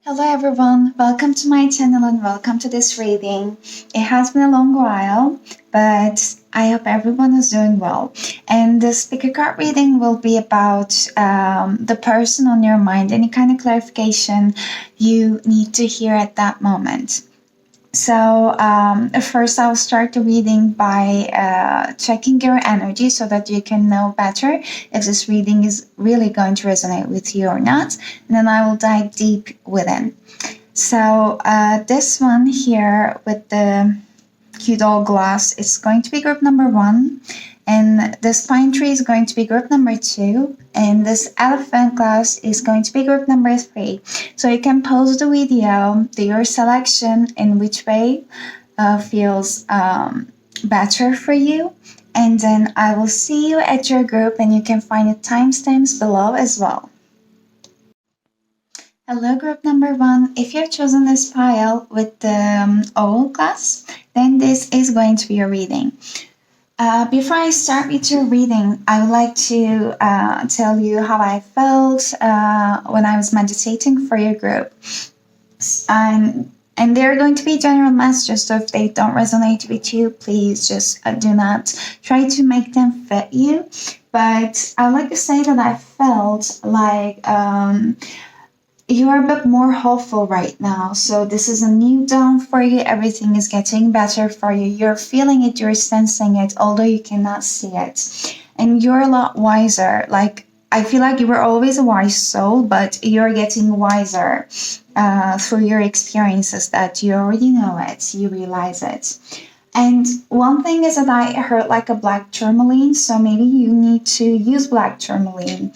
Hello everyone, welcome to my channel and welcome to this reading. It has been a long while, but I hope everyone is doing well. And the speaker card reading will be about the person on your mind, any kind of clarification you need to hear at that moment. So first I'll start the reading by checking your energy so that you can know better if this reading is really going to resonate with you or not. And then I will dive deep within. So this one here with the cute old glass is going to be group number 1. And this pine tree is going to be group number 2. And this elephant glass is going to be group number 3. So you can pause the video, do your selection in which way feels better for you. And then I will see you at your group and you can find the timestamps below as well. Hello group number 1. If you've chosen this pile with the owl glass, then this is going to be your reading. Before I start with your reading, I would like to tell you how I felt when I was meditating for your group. And they're going to be general messages, so if they don't resonate with you, please just do not try to make them fit you. But I would like to say that I felt like you are a bit more hopeful right now. So this is a new dawn for you. Everything is getting better for you. You're feeling it, you're sensing it, although you cannot see it. And you're a lot wiser. Like, I feel like you were always a wise soul, but you're getting wiser through your experiences that you already know it, you realize it. And one thing is that I heard like a black tourmaline, so maybe you need to use black tourmaline.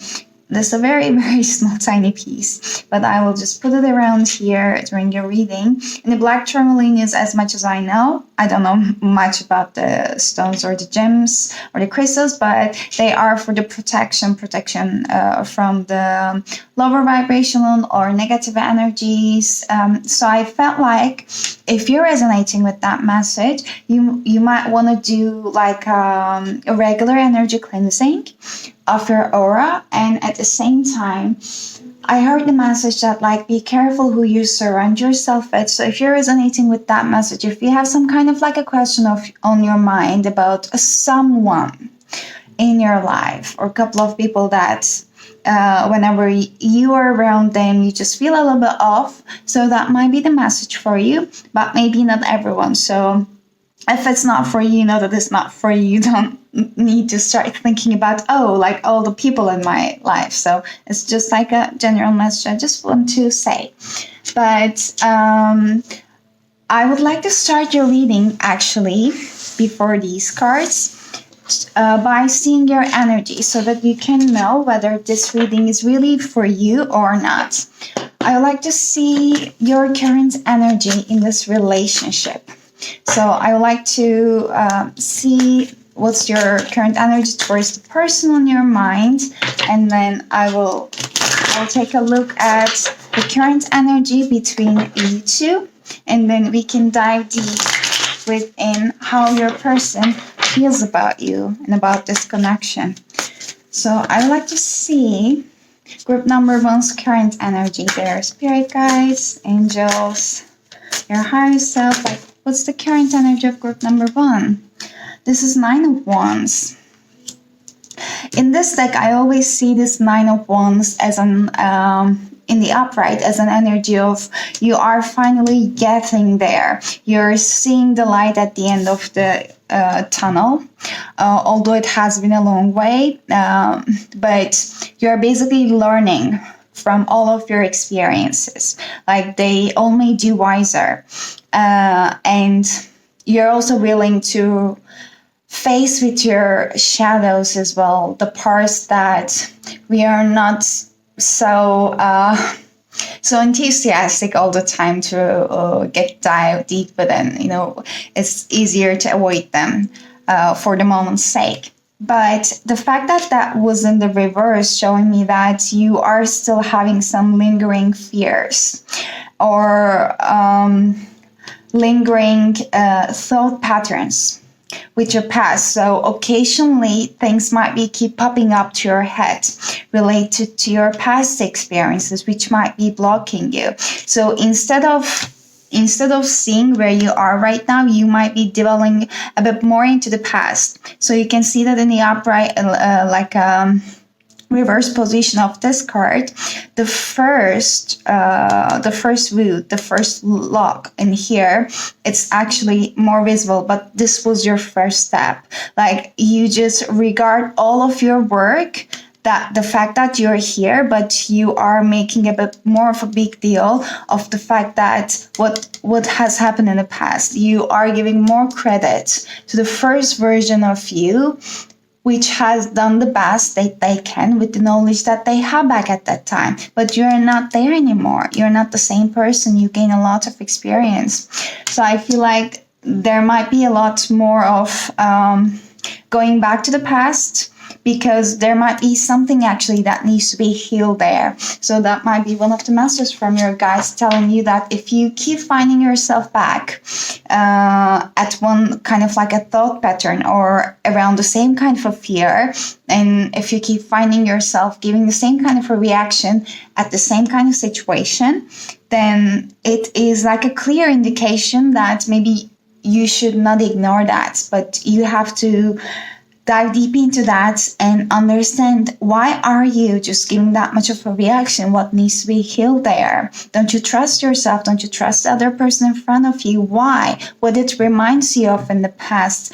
This is a very, very small, tiny piece, but I will just put it around here during your reading. And the black tourmaline is, as much as I know, I don't know much about the stones or the gems or the crystals, but they are for the protection from the lower vibrational or negative energies. So I felt like if you're resonating with that message, you might want to do like a regular energy cleansing of your aura. And at the same time, I heard the message that like be careful who you surround yourself with. So if you're resonating with that message, if you have some kind of like a question on your mind about someone in your life or a couple of people that whenever you are around them, you just feel a little bit off. So that might be the message for you, but maybe not everyone. So if it's not for you, know that it's not for you. You don't need to start thinking about, like all the people in my life. So it's just like a general message I just want to say. But I would like to start your reading actually before these cards by seeing your energy so that you can know whether this reading is really for you or not. I would like to see your current energy in this relationship. So I would like to see what's your current energy towards the person on your mind, and then I'll take a look at the current energy between you two, and then we can dive deep within how your person feels about you and about this connection. So I would like to see group number 1's current energy, their spirit guides, angels, your higher self. Like, what's the current energy of group number 1? This is 9 of Wands. In this deck, I always see this 9 of Wands as an in the upright as an energy of you are finally getting there. You're seeing the light at the end of the tunnel, although it has been a long way. But you're basically learning from all of your experiences. Like, they all made you wiser. And you're also willing to face with your shadows as well, the parts that we are not so enthusiastic all the time to dive deep within. It's easier to avoid them for the moment's sake. But the fact that that was in the reverse, showing me that you are still having some lingering fears or lingering thought patterns with your past. So occasionally things might be keep popping up to your head related to your past experiences, which might be blocking you. So instead of seeing where you are right now, you might be dwelling a bit more into the past. So you can see that in the upright, reverse position of this card, the first root, the first lock in here, it's actually more visible, but this was your first step. Like, you just regard all of your work, that the fact that you're here, but you are making a bit more of a big deal of the fact that what has happened in the past. You are giving more credit to the first version of you, which has done the best that they can with the knowledge that they have back at that time. But you're not there anymore. You're not the same person. You gain a lot of experience. So I feel like there might be a lot more of going back to the past, because there might be something actually that needs to be healed there. So that might be one of the messages from your guides telling you that if you keep finding yourself back at one kind of like a thought pattern or around the same kind of a fear, and if you keep finding yourself giving the same kind of a reaction at the same kind of situation, then it is like a clear indication that maybe you should not ignore that, but you have to dive deep into that and understand, why are you just giving that much of a reaction? What needs to be healed there? Don't you trust yourself? Don't you trust the other person in front of you? Why? What it reminds you of in the past?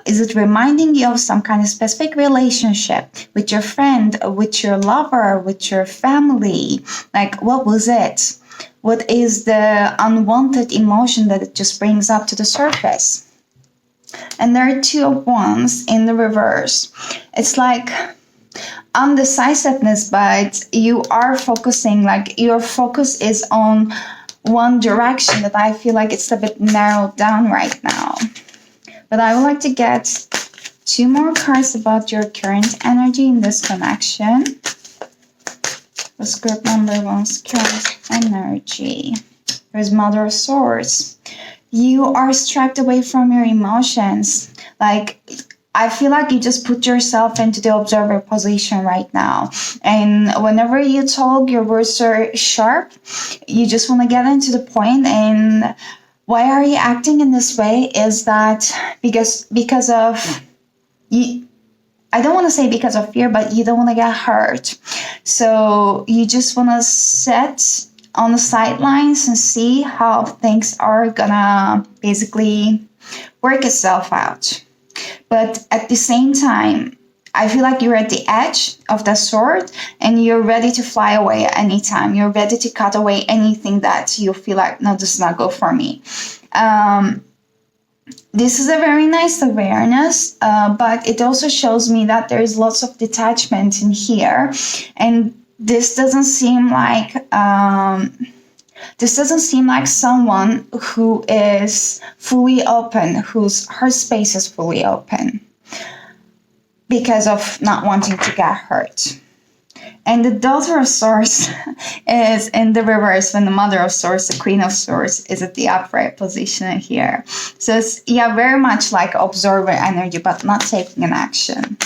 Is it reminding you of some kind of specific relationship with your friend, with your lover, with your family? Like, what was it? What is the unwanted emotion that it just brings up to the surface? And there are two of wands in the reverse. It's like undecisiveness, but you are focusing, like your focus is on one direction that I feel like it's a bit narrowed down right now. But I would like to get two more cards about your current energy in this connection. What's group number one's current energy? There's Mother of Swords. You are struck away from your emotions. Like, I feel like you just put yourself into the observer position right now. And whenever you talk, your words are sharp. You just want to get into the point. And why are you acting in this way? Is that because of you? I don't want to say because of fear, but you don't want to get hurt. So you just want to sit on the sidelines and see how things are gonna basically work itself out. But at the same time, I feel like you're at the edge of the sword and you're ready to fly away at any time. You're ready to cut away anything that you feel like, no, this is not good for me. This is a very nice awareness, but it also shows me that there's lots of detachment in here. And this doesn't seem like someone who is fully open, whose heart space is fully open because of not wanting to get hurt. And the Daughter of Swords is in the reverse when the Mother of Swords, the Queen of Swords, is at the upright position here. So it's, yeah, very much like observer energy, but not taking an action.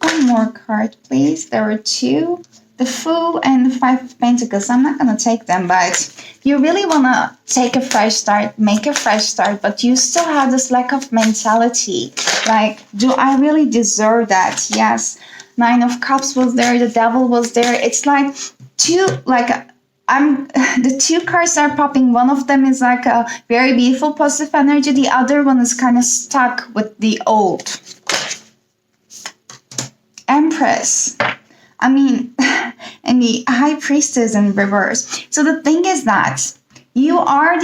One more card, please. There were two. The Fool and the Five of Pentacles. I'm not going to take them, but you really want to take a fresh start, make a fresh start, but you still have this lack of mentality. Like, do I really deserve that? Yes. Nine of Cups was there. The Devil was there. It's like the two cards are popping. One of them is like a very beautiful positive energy. The other one is kind of stuck with the old. Empress. I mean, and the High Priestess in reverse. So the thing is that you are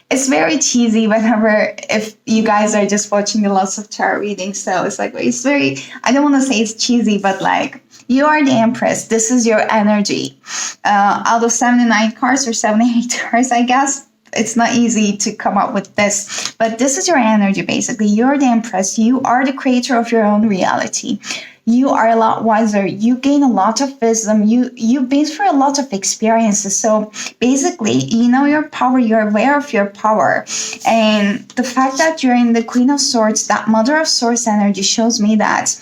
it's very cheesy whenever, if you guys are just watching lots of tarot readings. So it's like, it's very, I don't want to say it's cheesy, but like, you are the Empress. This is your energy. Out of 79 cards or 78 cards, I guess, it's not easy to come up with this, but this is your energy basically. You're the Empress. You are the creator of your own reality. you are a lot wiser. You gain a lot of wisdom. You've been through a lot of experiences. So basically, you know your power. You're aware of your power, and the fact that you're in the Queen of Swords, that Mother of Swords energy, shows me that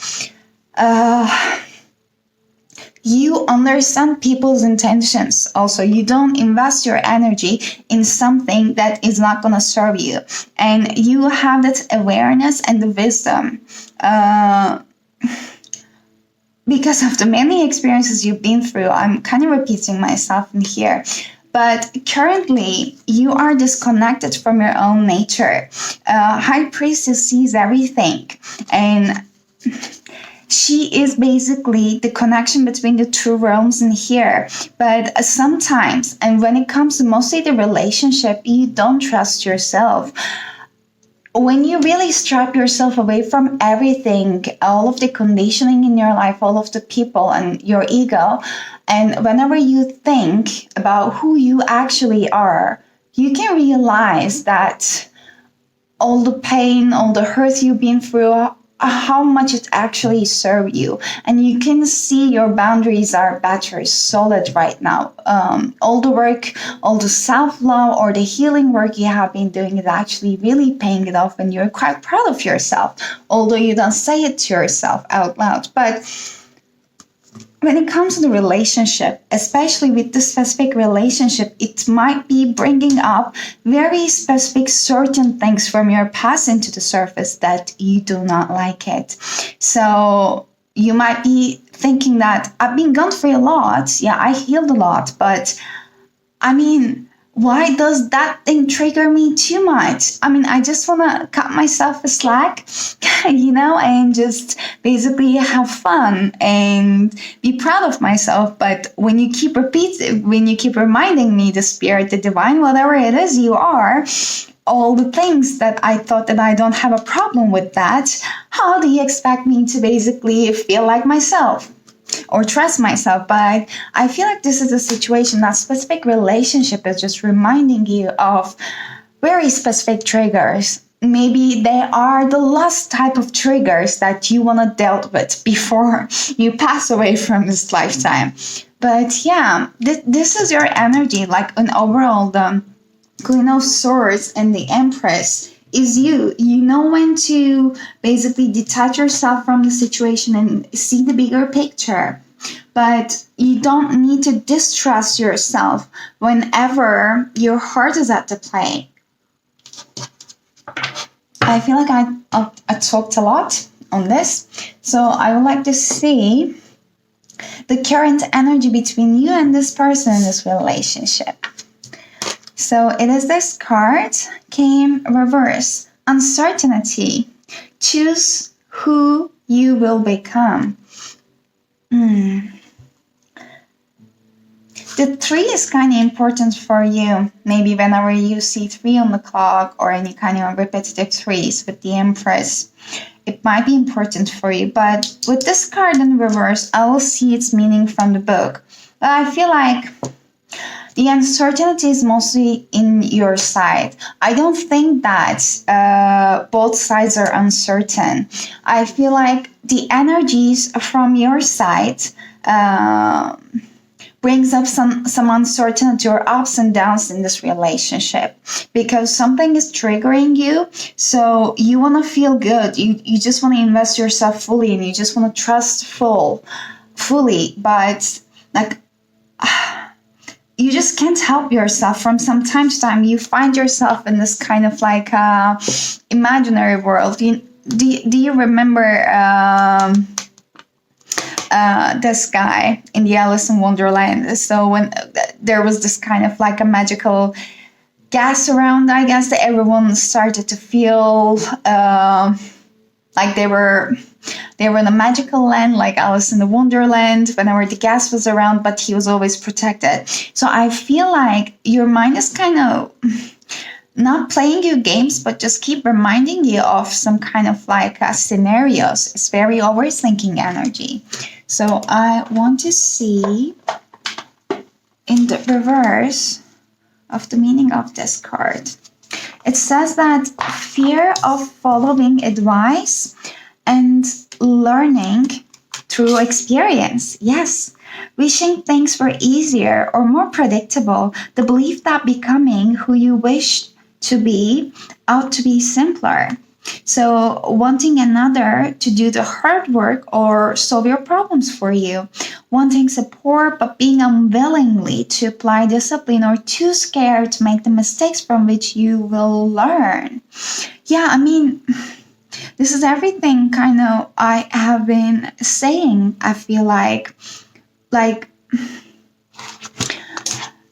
you understand people's intentions. Also, you don't invest your energy in something that is not going to serve you, and you have that awareness and the wisdom. Because of the many experiences you've been through, I'm kind of repeating myself in here. But currently, you are disconnected from your own nature. High Priestess sees everything. And she is basically the connection between the two realms in here. But sometimes, and when it comes to mostly the relationship, you don't trust yourself. When you really strip yourself away from everything, all of the conditioning in your life, all of the people and your ego, and whenever you think about who you actually are, you can realize that all the pain, all the hurt you've been through, how much it actually served you. And you can see your boundaries are better, solid right now. All the work, all the self-love or the healing work you have been doing is actually really paying it off, and you're quite proud of yourself, although you don't say it to yourself out loud. But when it comes to the relationship, especially with this specific relationship, it might be bringing up very specific certain things from your past into the surface that you do not like it. So you might be thinking that I've been gone through a lot. Yeah, I healed a lot, but I mean, why does that thing trigger me too much? I mean, I just want to cut myself a slack, and just basically have fun and be proud of myself. But when you keep reminding me, the spirit, the divine, whatever it is you are, all the things that I thought that I don't have a problem with that, how do you expect me to basically feel like myself? Or trust myself? But I feel like this is a situation, that specific relationship is just reminding you of very specific triggers. Maybe they are the last type of triggers that you want to deal with before you pass away from this lifetime. But yeah, this is your energy, like an overall, the Queen of Swords and the Empress is you. You know when to basically detach yourself from the situation and see the bigger picture. But you don't need to distrust yourself whenever your heart is at the play. I feel like I talked a lot on this. So I would like to see the current energy between you and this person in this relationship. So it is this card, came reverse. Uncertainty. Choose who you will become. The 3 is kind of important for you. Maybe whenever you see 3 on the clock or any kind of repetitive 3s with the Empress, it might be important for you. But with this card in reverse, I will see its meaning from the book. But I feel like the uncertainty is mostly in your side. I don't think that both sides are uncertain. I feel like the energies from your side brings up some uncertainty or ups and downs in this relationship, because something is triggering you. So you want to feel good. You just want to invest yourself fully, and you just want to trust fully. But like, you just can't help yourself. From some time to time, you find yourself in this kind of like imaginary world. Do you remember this guy in the Alice in Wonderland? So when there was this kind of like a magical gas around, I guess, that everyone started to feel like they were in a magical land, like Alice in the Wonderland, whenever the gas was around, but he was always protected. So I feel like your mind is kind of not playing you games, but just keep reminding you of some kind of like scenarios. It's very overthinking energy. So I want to see in the reverse of the meaning of this card. It says that fear of following advice and learning through experience. Yes. Wishing things were easier or more predictable, the belief that becoming who you wish to be ought to be simpler. So, wanting another to do the hard work or solve your problems for you, wanting support but being unwillingly to apply discipline or too scared to make the mistakes from which you will learn. Yeah, I mean, this is everything kind of I have been saying. I feel like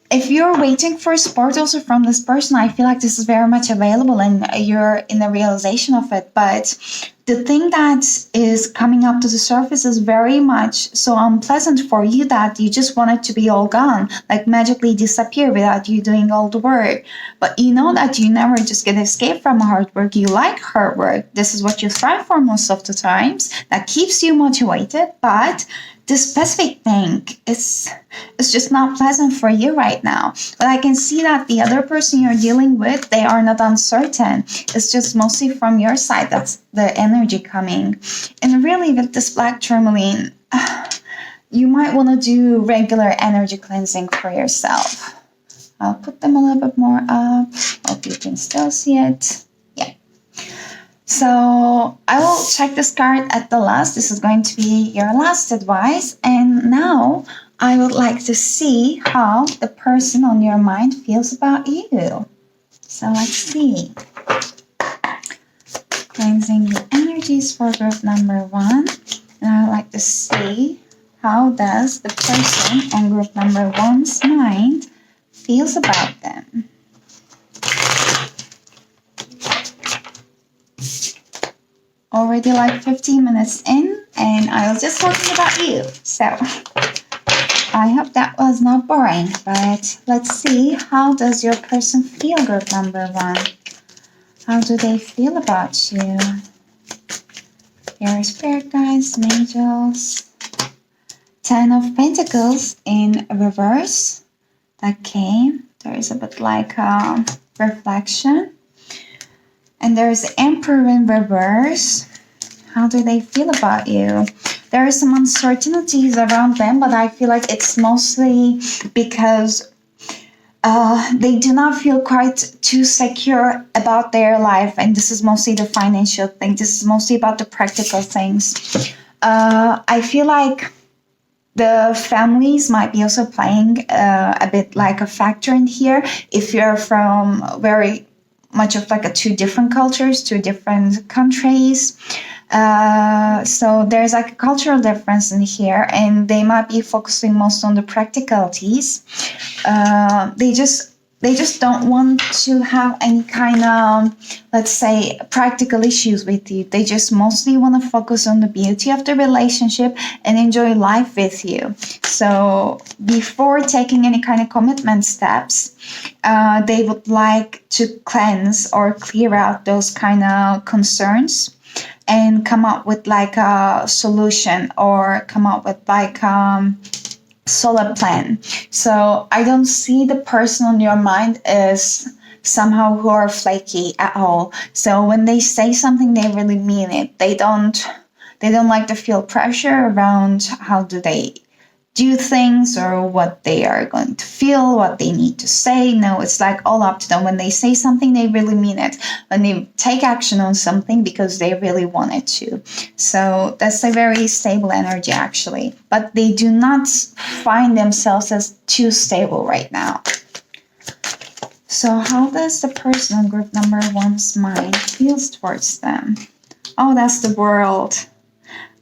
if you're waiting for support also from this person, I feel like this is very much available and you're in the realization of it. But the thing that is coming up to the surface is very much so unpleasant for you that you just want it to be all gone, like magically disappear without you doing all the work. But you know that you never just get escape from hard work. You like hard work. This is what you thrive for most of the times. That keeps you motivated, but this specific thing is just not pleasant for you right now. But I can see that the other person you're dealing with, they are not uncertain. It's just mostly from your side that's the energy coming. And really with this black tourmaline, you might want to do regular energy cleansing for yourself. I'll put them a little bit more up. Hope you can still see it. Yeah. So I will check this card at the last. This is going to be your last advice. And now I would like to see how the person on your mind feels about you. So let's see. Cleansing the energies for group number 1. And I would like to see how does the person on group number 1's mind feels about them. Already like 15 minutes in and I was just talking about you. So I hope that was not boring, but let's see, how does your person feel, group number 1? How do they feel about you? Your spirit guides, angels. 10 of Pentacles in reverse. That came. There is a bit like a reflection. And there's the Emperor in reverse. How do they feel about you? There are some uncertainties around them, but I feel like it's mostly because they do not feel quite too secure about their life. And this is mostly the financial thing. This is mostly about the practical things. I feel like the families might be also playing a bit like a factor in here. If you're from very much of like 2 different cultures, 2 different countries. So there's like a cultural difference in here, and they might be focusing most on the practicalities. They just don't want to have any kind of, let's say, practical issues with you. They just mostly want to focus on the beauty of the relationship and enjoy life with you. So before taking any kind of commitment steps, they would like to cleanse or clear out those kind of concerns and come up with like a solution or come up with like solid plan. So I don't see the person on your mind as somehow who are flaky at all. So when they say something, they really mean it. They don't like to feel pressure around how do they do things or what they are going to feel, what they need to say. No, it's like all up to them. When they say something, they really mean it. When they take action on something because they really want it to. So that's a very stable energy actually. But they do not find themselves as too stable right now. So how does the person on group number 1's mind feels towards them? Oh, that's the World.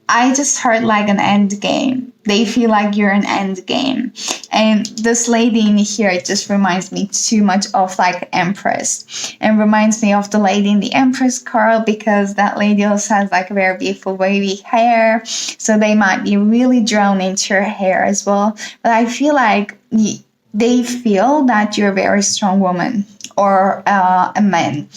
I just heard like an end game. They feel like you're an end game. And this lady in here, it just reminds me too much of like Empress. And reminds me of the lady in the Empress card because that lady also has like very beautiful wavy hair. So they might be really drawn into her hair as well. But I feel like they feel that you're a very strong woman or a man,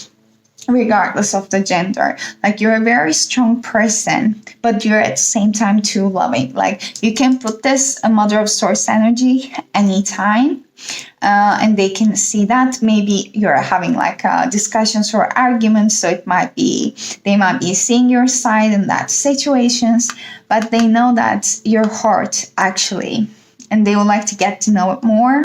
regardless of the gender. Like you're a very strong person, but you're at the same time too loving. Like you can put this a Mother of Swords energy anytime. And they can see that maybe you're having like discussions or arguments, so they might be seeing your side in that situations, but they know that your heart actually, and they would like to get to know it more.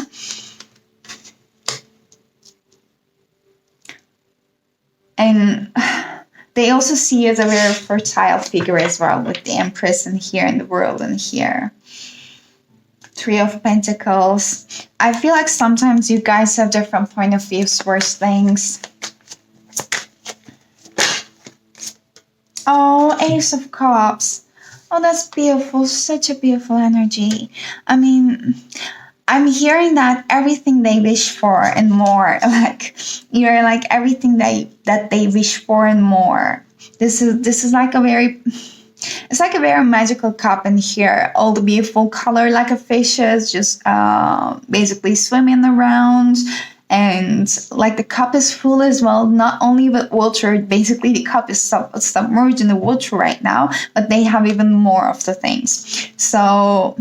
And they also see you as a very fertile figure as well, with the Empress in here and the World in here. Three of Pentacles. I feel like sometimes you guys have different point of views towards things. Oh, Ace of Cups. Oh, that's beautiful. Such a beautiful energy. I mean, I'm hearing that everything they wish for and more. Like, you're like everything that they wish for and more. This is like a very... It's like a very magical cup in here. All the beautiful color, like a fishes, just basically swimming around. And like the cup is full as well, not only with water. Basically, the cup is submerged in the water right now, but they have even more of the things. So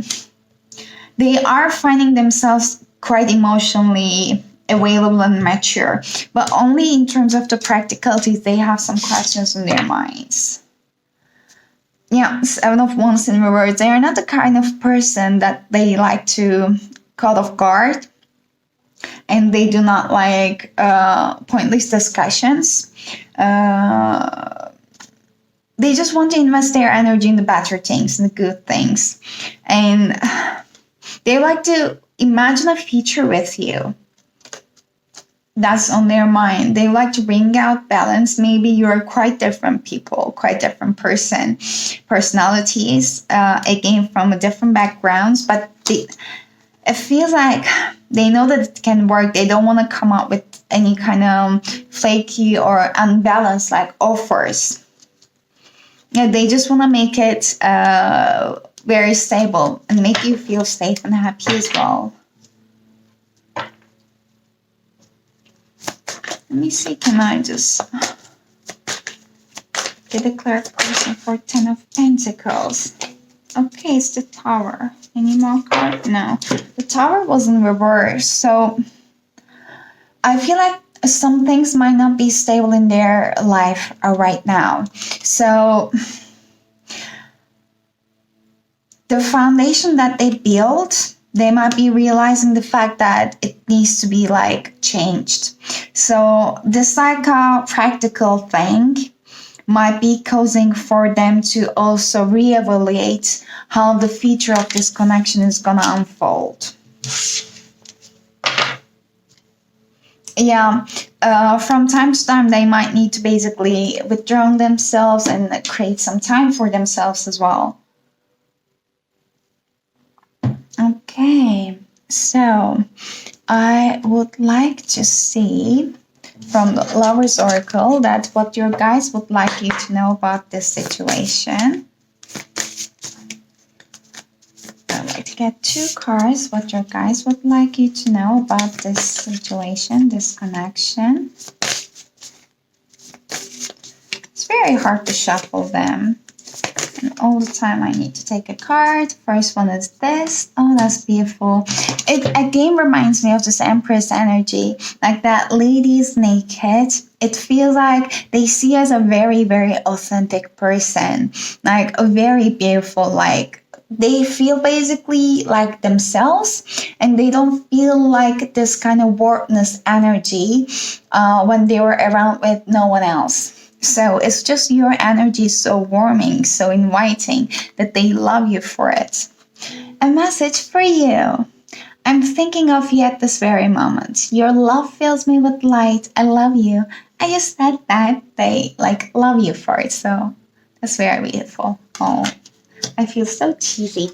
they are finding themselves quite emotionally available and mature. But only in terms of the practicalities, they have some questions in their minds. Yeah, Seven of Wands in reverse. They are not the kind of person that they like to caught off guard. And they do not like pointless discussions. They just want to invest their energy in the better things, in the good things. And they like to imagine a future with you. That's on their mind. They like to bring out balance. Maybe you're quite different people, quite different personalities, again, from a different backgrounds, but it feels like they know that it can work. They don't want to come up with any kind of flaky or unbalanced like offers. Yeah, they just want to make it very stable and make you feel safe and happy as well. Let me see, can I just get a clarification for Ten of Pentacles? Okay, it's the Tower. Any more card? No. The Tower was in reverse, so I feel like some things might not be stable in their life right now. So the foundation that they built, they might be realizing the fact that it needs to be like changed. So this like a practical thing might be causing for them to also reevaluate how the future of this connection is gonna unfold. Yeah, from time to time they might need to basically withdraw themselves and create some time for themselves as well. Okay, so I would like to see from the Lover's Oracle that what your guys would like you to know about this situation. I'd like to get 2 cards, what your guys would like you to know about this situation, this connection. It's very hard to shuffle them. And all the time I need to take a card. First one is this. Oh, that's beautiful. It again reminds me of this Empress energy. Like that lady is naked. It feels like they see as a very, very authentic person. Like a very beautiful, like they feel basically like themselves. And they don't feel like this kind of warpness energy when they were around with no one else. So it's just your energy so warming, so inviting that they love you for it. A message for you. I'm thinking of you at this very moment. Your love fills me with light. I love you. I just said that they like love you for it. So that's very beautiful. Oh, I feel so cheesy.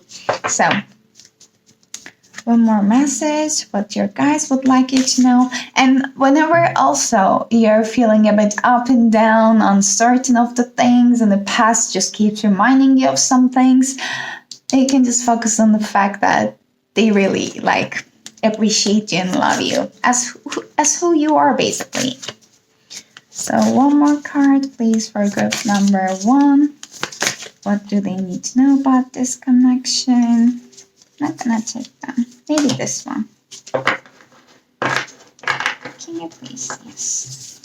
So one more message, what your guys would like you to know. And whenever also you're feeling a bit up and down, uncertain of the things, and the past just keeps reminding you of some things, you can just focus on the fact that they really like appreciate you and love you as who you are basically. So one more card, please, for group number 1. What do they need to know about this connection? Not gonna take them. Maybe this one. you please? Yes.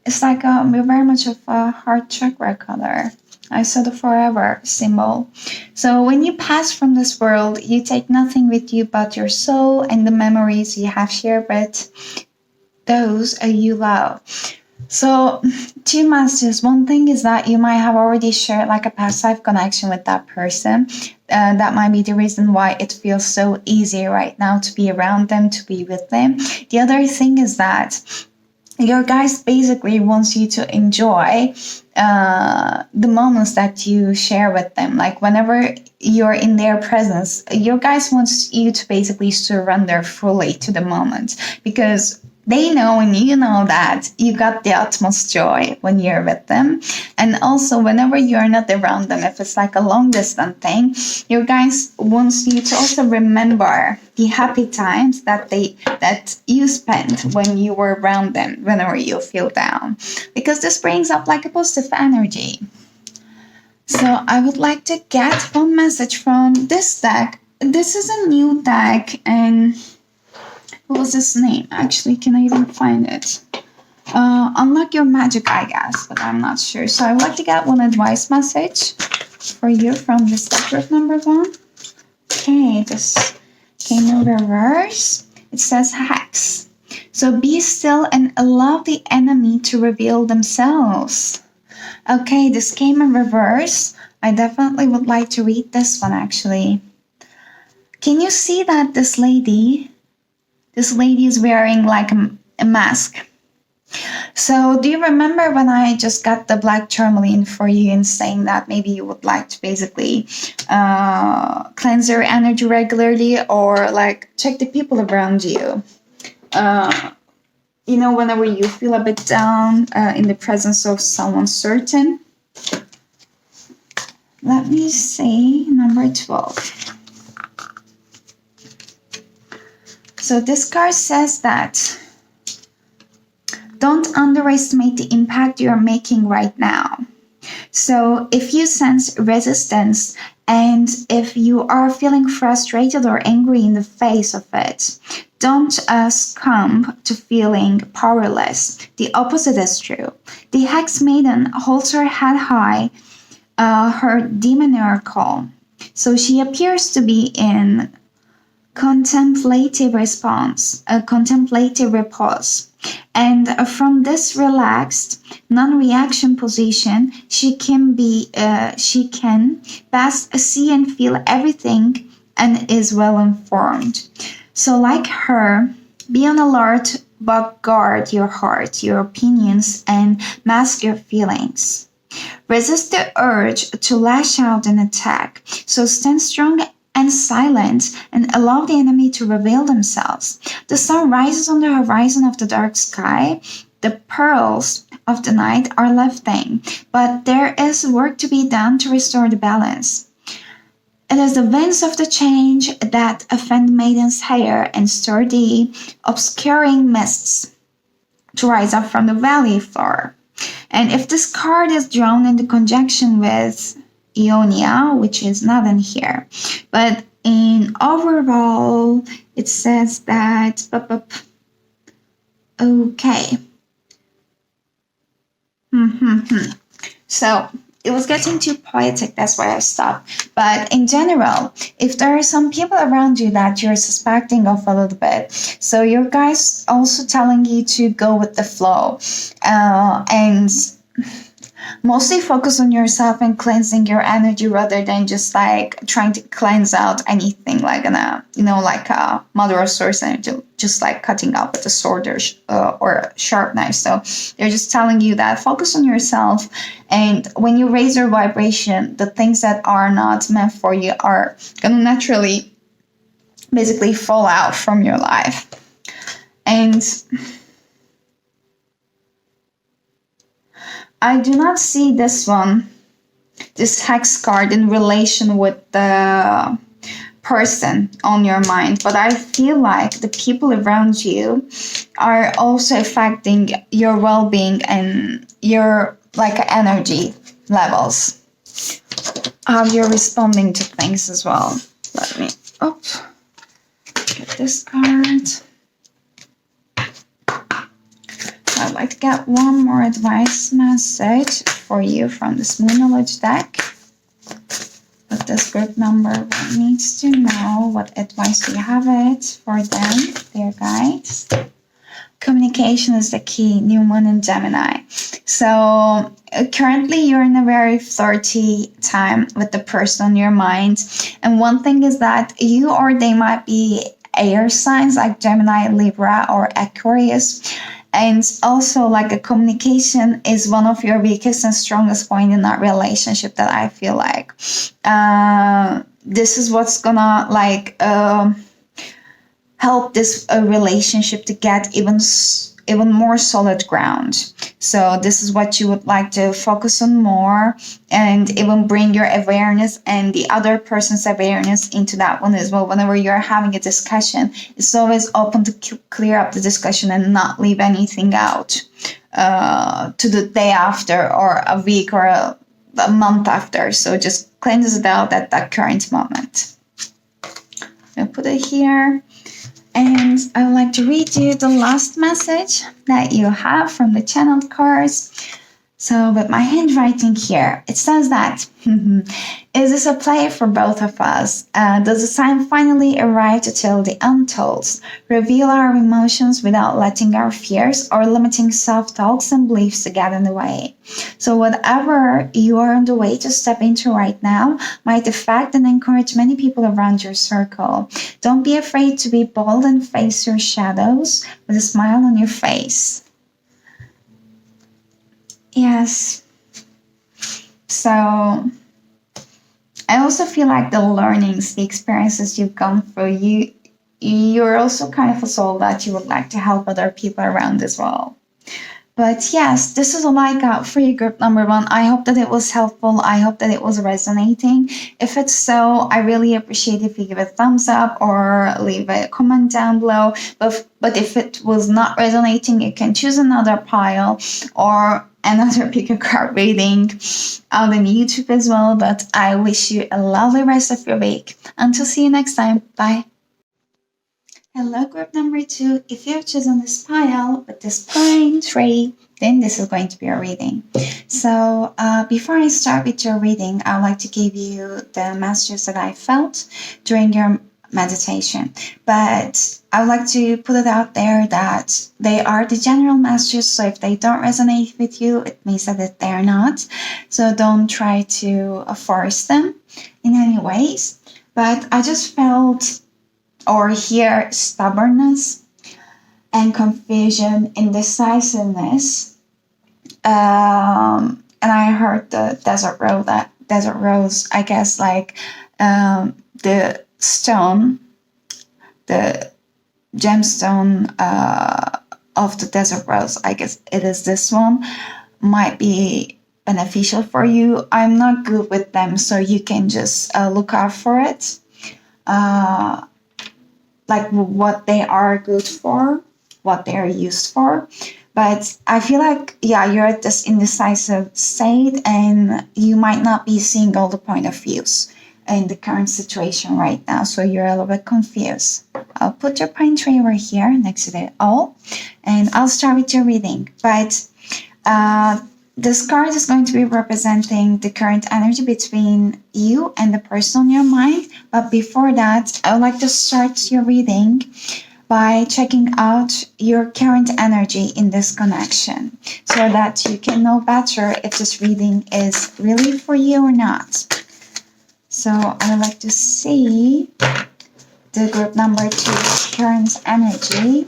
It's like very much of a heart chakra color. I saw the forever symbol. So when you pass from this world, you take nothing with you but your soul and the memories you have shared with those you love. So, two masters. One thing is that you might have already shared like a past life connection with that person. That might be the reason why it feels so easy right now to be around them, to be with them. The other thing is that your guys basically wants you to enjoy the moments that you share with them. Like whenever you're in their presence, your guys wants you to basically surrender fully to the moment, because they know and you know that you got the utmost joy when you're with them. And also whenever you're not around them, if it's like a long distance thing, your guys wants you to also remember the happy times that you spent when you were around them whenever you feel down, because this brings up like a positive energy. So I would like to get one message from this deck. This is a new deck, and what was his name? Actually, can I even find it? Unlock your magic, I guess, but I'm not sure. So I would like to get one advice message for you from this deck group number 1. Okay, this came in reverse. It says hex. So be still and allow the enemy to reveal themselves. Okay, this came in reverse. I definitely would like to read this one, actually. Can you see that this lady is wearing like a mask? So do you remember when I just got the black tourmaline for you and saying that maybe you would like to basically cleanse your energy regularly, or like check the people around you? Whenever you feel a bit down in the presence of someone certain. Let me see, number 12. So this card says that don't underestimate the impact you're making right now. So if you sense resistance and if you are feeling frustrated or angry in the face of it, don't succumb to feeling powerless. The opposite is true. The Hex Maiden holds her head high, her demeanor calm. So she appears to be in contemplative repose. And from this relaxed, non-reaction position, she can best see and feel everything and is well informed. So like her, be on alert, but guard your heart, your opinions, and mask your feelings. Resist the urge to lash out and attack. So stand strong and silent and allow the enemy to reveal themselves. The sun rises on the horizon of the dark sky. The pearls of the night are lifting, but there is work to be done to restore the balance. It is the winds of the change that offend maiden's hair and stir the obscuring mists to rise up from the valley floor. And if this card is drawn in the conjunction with Ionia, which is not in here, but in overall, it says that, okay. So it was getting too poetic, that's why I stopped. But in general, if there are some people around you that you're suspecting of a little bit, so your guys also telling you to go with the flow, and mostly focus on yourself and cleansing your energy rather than just like trying to cleanse out anything like like a mother of swords and just like cutting up with a sword or a sharp knife. So they're just telling you that focus on yourself, and when you raise your vibration, the things that are not meant for you are gonna naturally basically fall out from your life. And I do not see this hex card in relation with the person on your mind, but I feel like the people around you are also affecting your well-being and your like energy levels. How you're responding to things as well. Let me get this card. I'd like to get one more advice message for you from this Moon Knowledge deck. But this group number needs to know what advice do you have it for them, dear guides. Communication is the key, new moon in Gemini. So currently you're in a very flirty time with the person on your mind. And one thing is that you or they might be air signs like Gemini, Libra, or Aquarius. And also, like, a communication is one of your weakest and strongest point in that relationship that I feel like. This is what's gonna, like, help this relationship to get even more solid ground. So this is what you would like to focus on more, and even bring your awareness and the other person's awareness into that one as well. Whenever you're having a discussion, it's always open to clear up the discussion and not leave anything out to the day after, or a week, or a month after. So just cleanse it out at that current moment. I'll put it here. And I would like to read you the last message that you have from the channeled cards. So with my handwriting here, it says that, is this a play for both of us? Does the time finally arrive to tell the untold, reveal our emotions without letting our fears or limiting self-talks and beliefs to get in the way? So whatever you are on the way to step into right now might affect and encourage many people around your circle. Don't be afraid to be bold and face your shadows with a smile on your face. Yes. So I also feel like the learnings, the experiences you've gone through, you're also kind of a soul that you would like to help other people around as well. But yes, this is all I got for you, group number 1. I hope that it was helpful. I hope that it was resonating. If it's so, I really appreciate if you give a thumbs up or leave a comment down below. But if it was not resonating, you can choose another pile or another pick a card reading out on YouTube as well. But I wish you a lovely rest of your week. Until see you next time. Bye. Hello, group number 2. If you've chosen this pile with this pine tree, then this is going to be a reading. So before I start with your reading, I would like to give you the messages that I felt during your meditation. But I would like to put it out there that they are the general messages. So if they don't resonate with you, it means that they are not. So don't try to force them in any ways. But I just felt or hear stubbornness and confusion, indecisiveness. And I heard the desert rose, I guess, like the stone, the gemstone of the desert rose, I guess it is this one, might be beneficial for you. I'm not good with them, so you can just look out for it. Like what they are good for, what they are used for. But I feel like, yeah, you're at this indecisive state and you might not be seeing all the point of views in the current situation right now. So you're a little bit confused. I'll put your pine tree over here next to the all, and I'll start with your reading. But this card is going to be representing the current energy between you and the person on your mind. But before that, I would like to start your reading by checking out your current energy in this connection so that you can know better if this reading is really for you or not. So I would like to see the group number 2's current energy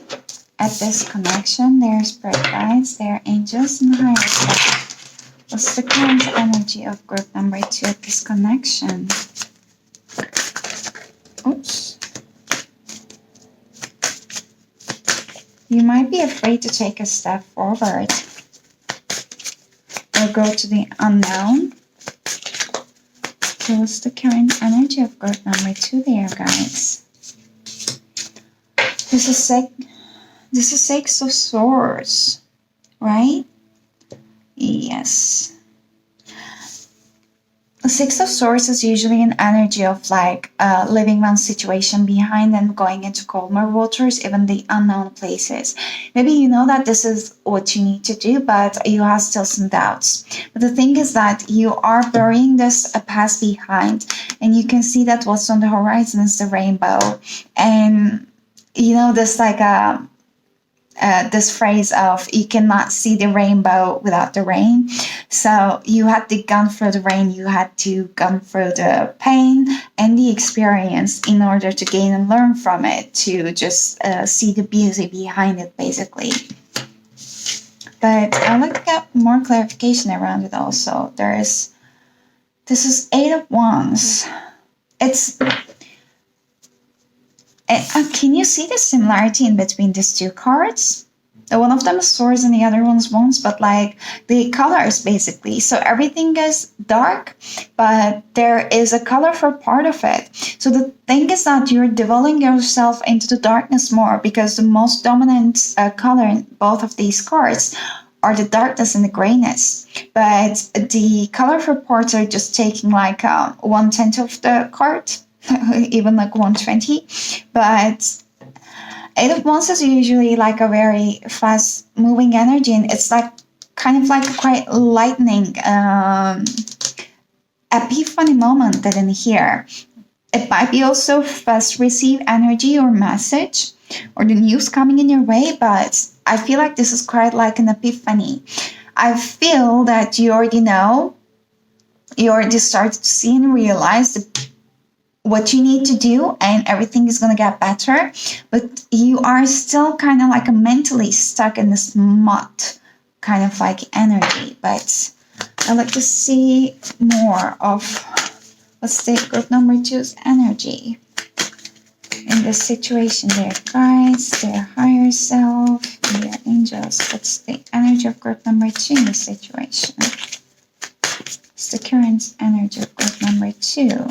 at this connection, their spirit guides, their angels, and higher self. What's the current energy of group number 2 at this connection? Oops. You might be afraid to take a step forward or go to the unknown. So what's the current energy of group number 2 there, guys? This is Six of Swords, right? Yes. The Six of Swords is usually an energy of like leaving one situation behind and going into calmer waters, even the unknown places. Maybe you know that this is what you need to do, but you have still some doubts. But the thing is that you are burying this past behind, and you can see that what's on the horizon is the rainbow. And you know, this like this phrase of you cannot see the rainbow without the rain. So you had to gun through the rain, you had to gun through the pain and the experience in order to gain and learn from it, to just see the beauty behind it, basically. But I'd like to get more clarification around it also. This is Eight of Wands. It's can you see the similarity in between these two cards? The one of them is swords and the other one's wands, but like the colors basically. So everything is dark, but there is a color for part of it. So the thing is that you're developing yourself into the darkness more, because the most dominant color in both of these cards are the darkness and the grayness. But the colorful parts are just taking like 1/10 of the card. Even like 120. But Eight of Wands is usually like a very fast moving energy, and it's like kind of like a quite lightning epiphany moment that in here. It might be also fast receive energy or message or the news coming in your way, but I feel like this is quite like an epiphany. I feel that you already know, you already started to see and realize what you need to do, and everything is going to get better, but you are still kind of like mentally stuck in this mud kind of like energy. But I'd like to see more of, let's take group number 2's energy in this situation. Their guides, their higher self, their angels. What's the energy of group number 2 in this situation? It's the current energy of group number 2.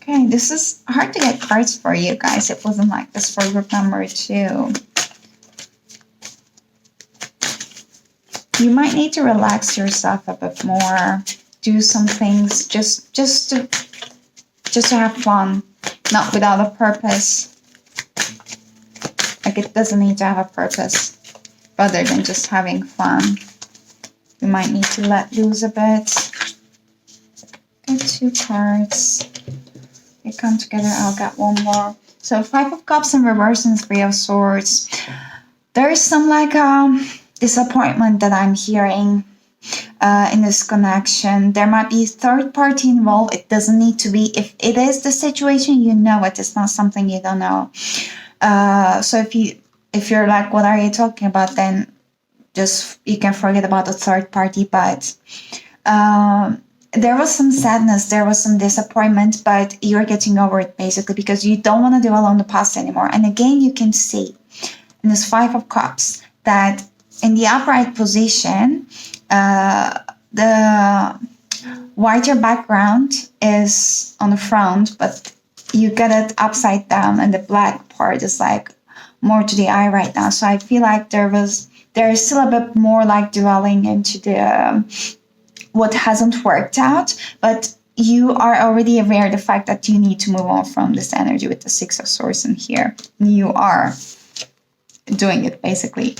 Okay, this is hard to get cards for you guys. It wasn't like this for group number 2. You might need to relax yourself a bit more. Do some things just to have fun, not without a purpose. Like it doesn't need to have a purpose rather than just having fun. You might need to let loose a bit. Get 2 cards. They come together. I'll get one more. So 5 of Cups in reverse and 3 of Swords. There is some like disappointment that I'm hearing in this connection. There might be third party involved. It doesn't need to be. If it is the situation, you know it. It's not something you don't know. So if you're like, what are you talking about? Then just you can forget about the third party. But there was some sadness, there was some disappointment, but you're getting over it basically because you don't want to dwell on the past anymore. And again, you can see in this 5 of Cups that in the upright position, the whiter background is on the front, but you get it upside down, and the black part is like more to the eye right now. So I feel like there is still a bit more like dwelling into the what hasn't worked out, but you are already aware of the fact that you need to move on from this energy with the 6 of Swords in here. You are doing it basically.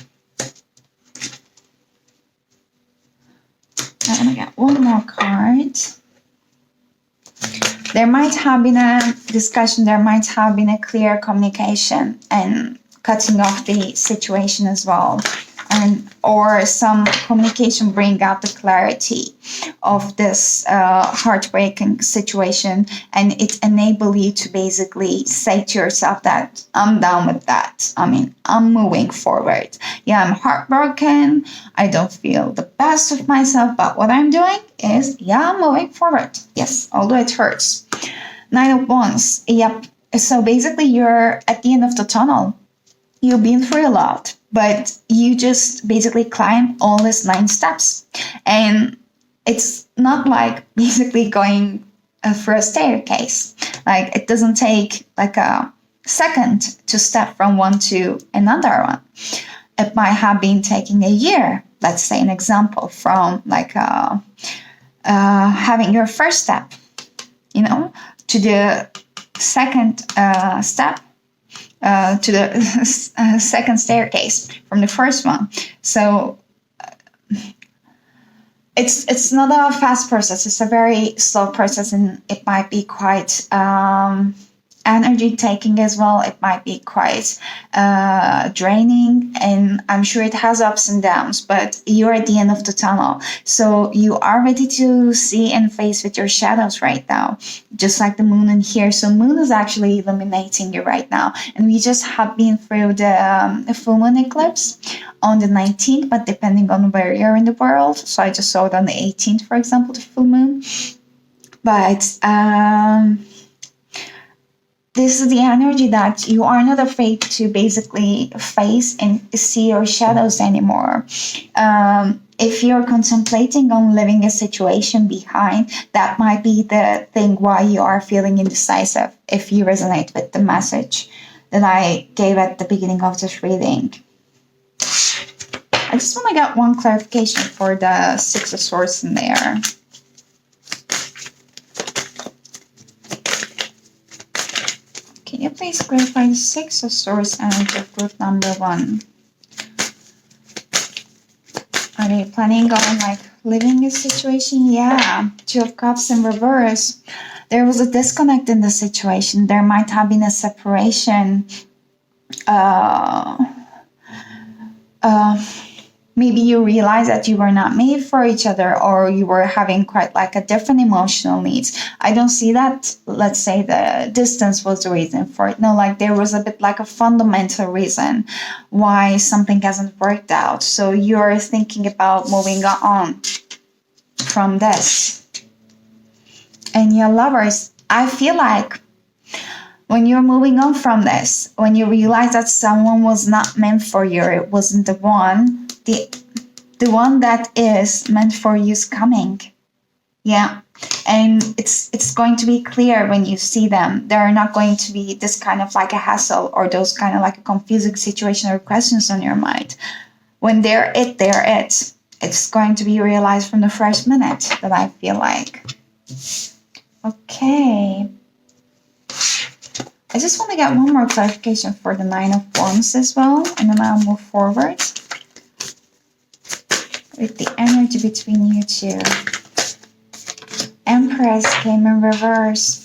I'm gonna get one more card. There might have been a discussion, there might have been a clear communication and cutting off the situation as well. Or some communication bring out the clarity of this heartbreaking situation, and it enable you to basically say to yourself that I'm done with that. I mean, I'm moving forward. Yeah, I'm heartbroken. I don't feel the best of myself, but what I'm doing is, I'm moving forward. Yes, although it hurts. 9 of Wands. Yep. So basically, you're at the end of the tunnel. You've been through a lot, but you just basically climb all these 9 steps. And it's not like basically going through a staircase. Like it doesn't take like a second to step from one to another one. It might have been taking a year, let's say an example from like having your first step, to the second step, to the second staircase from the first one. So it's not a fast process. It's a very slow process, and it might be quite energy taking as well. It might be quite draining, and I'm sure it has ups and downs, but you're at the end of the tunnel. So you are ready to see and face with your shadows right now, just like the moon in here. So moon is actually illuminating you right now, and we just have been through the full moon eclipse on the 19th, but depending on where you're in the world. So I just saw it on the 18th, for example, the full moon. But this is the energy that you are not afraid to basically face and see your shadows anymore. If you're contemplating on leaving a situation behind, that might be the thing why you are feeling indecisive, if you resonate with the message that I gave at the beginning of this reading. I just want to get one clarification for the Six of Swords in there. Can you please clarify the Six of Swords energy of group number 1? Are they planning on like living a situation? Yeah. Two of Cups in reverse. There was a disconnect in the situation. There might have been a separation. Maybe you realize that you were not made for each other, or you were having quite like a different emotional needs. I don't see that, let's say, the distance was the reason for it. No, like there was a bit like a fundamental reason why something hasn't worked out. So you're thinking about moving on from this. And your lovers, I feel like when you're moving on from this, when you realize that someone was not meant for you, it wasn't the one, the one that is meant for you is coming. Yeah. And it's going to be clear when you see them. There are not going to be this kind of like a hassle or those kind of like a confusing situation or questions on your mind. When they're it. It's going to be realized from the first minute, that I feel like. Okay. I just want to get one more clarification for the Nine of Wands as well, and then I'll move forward with the energy between you two. Empress came in reverse.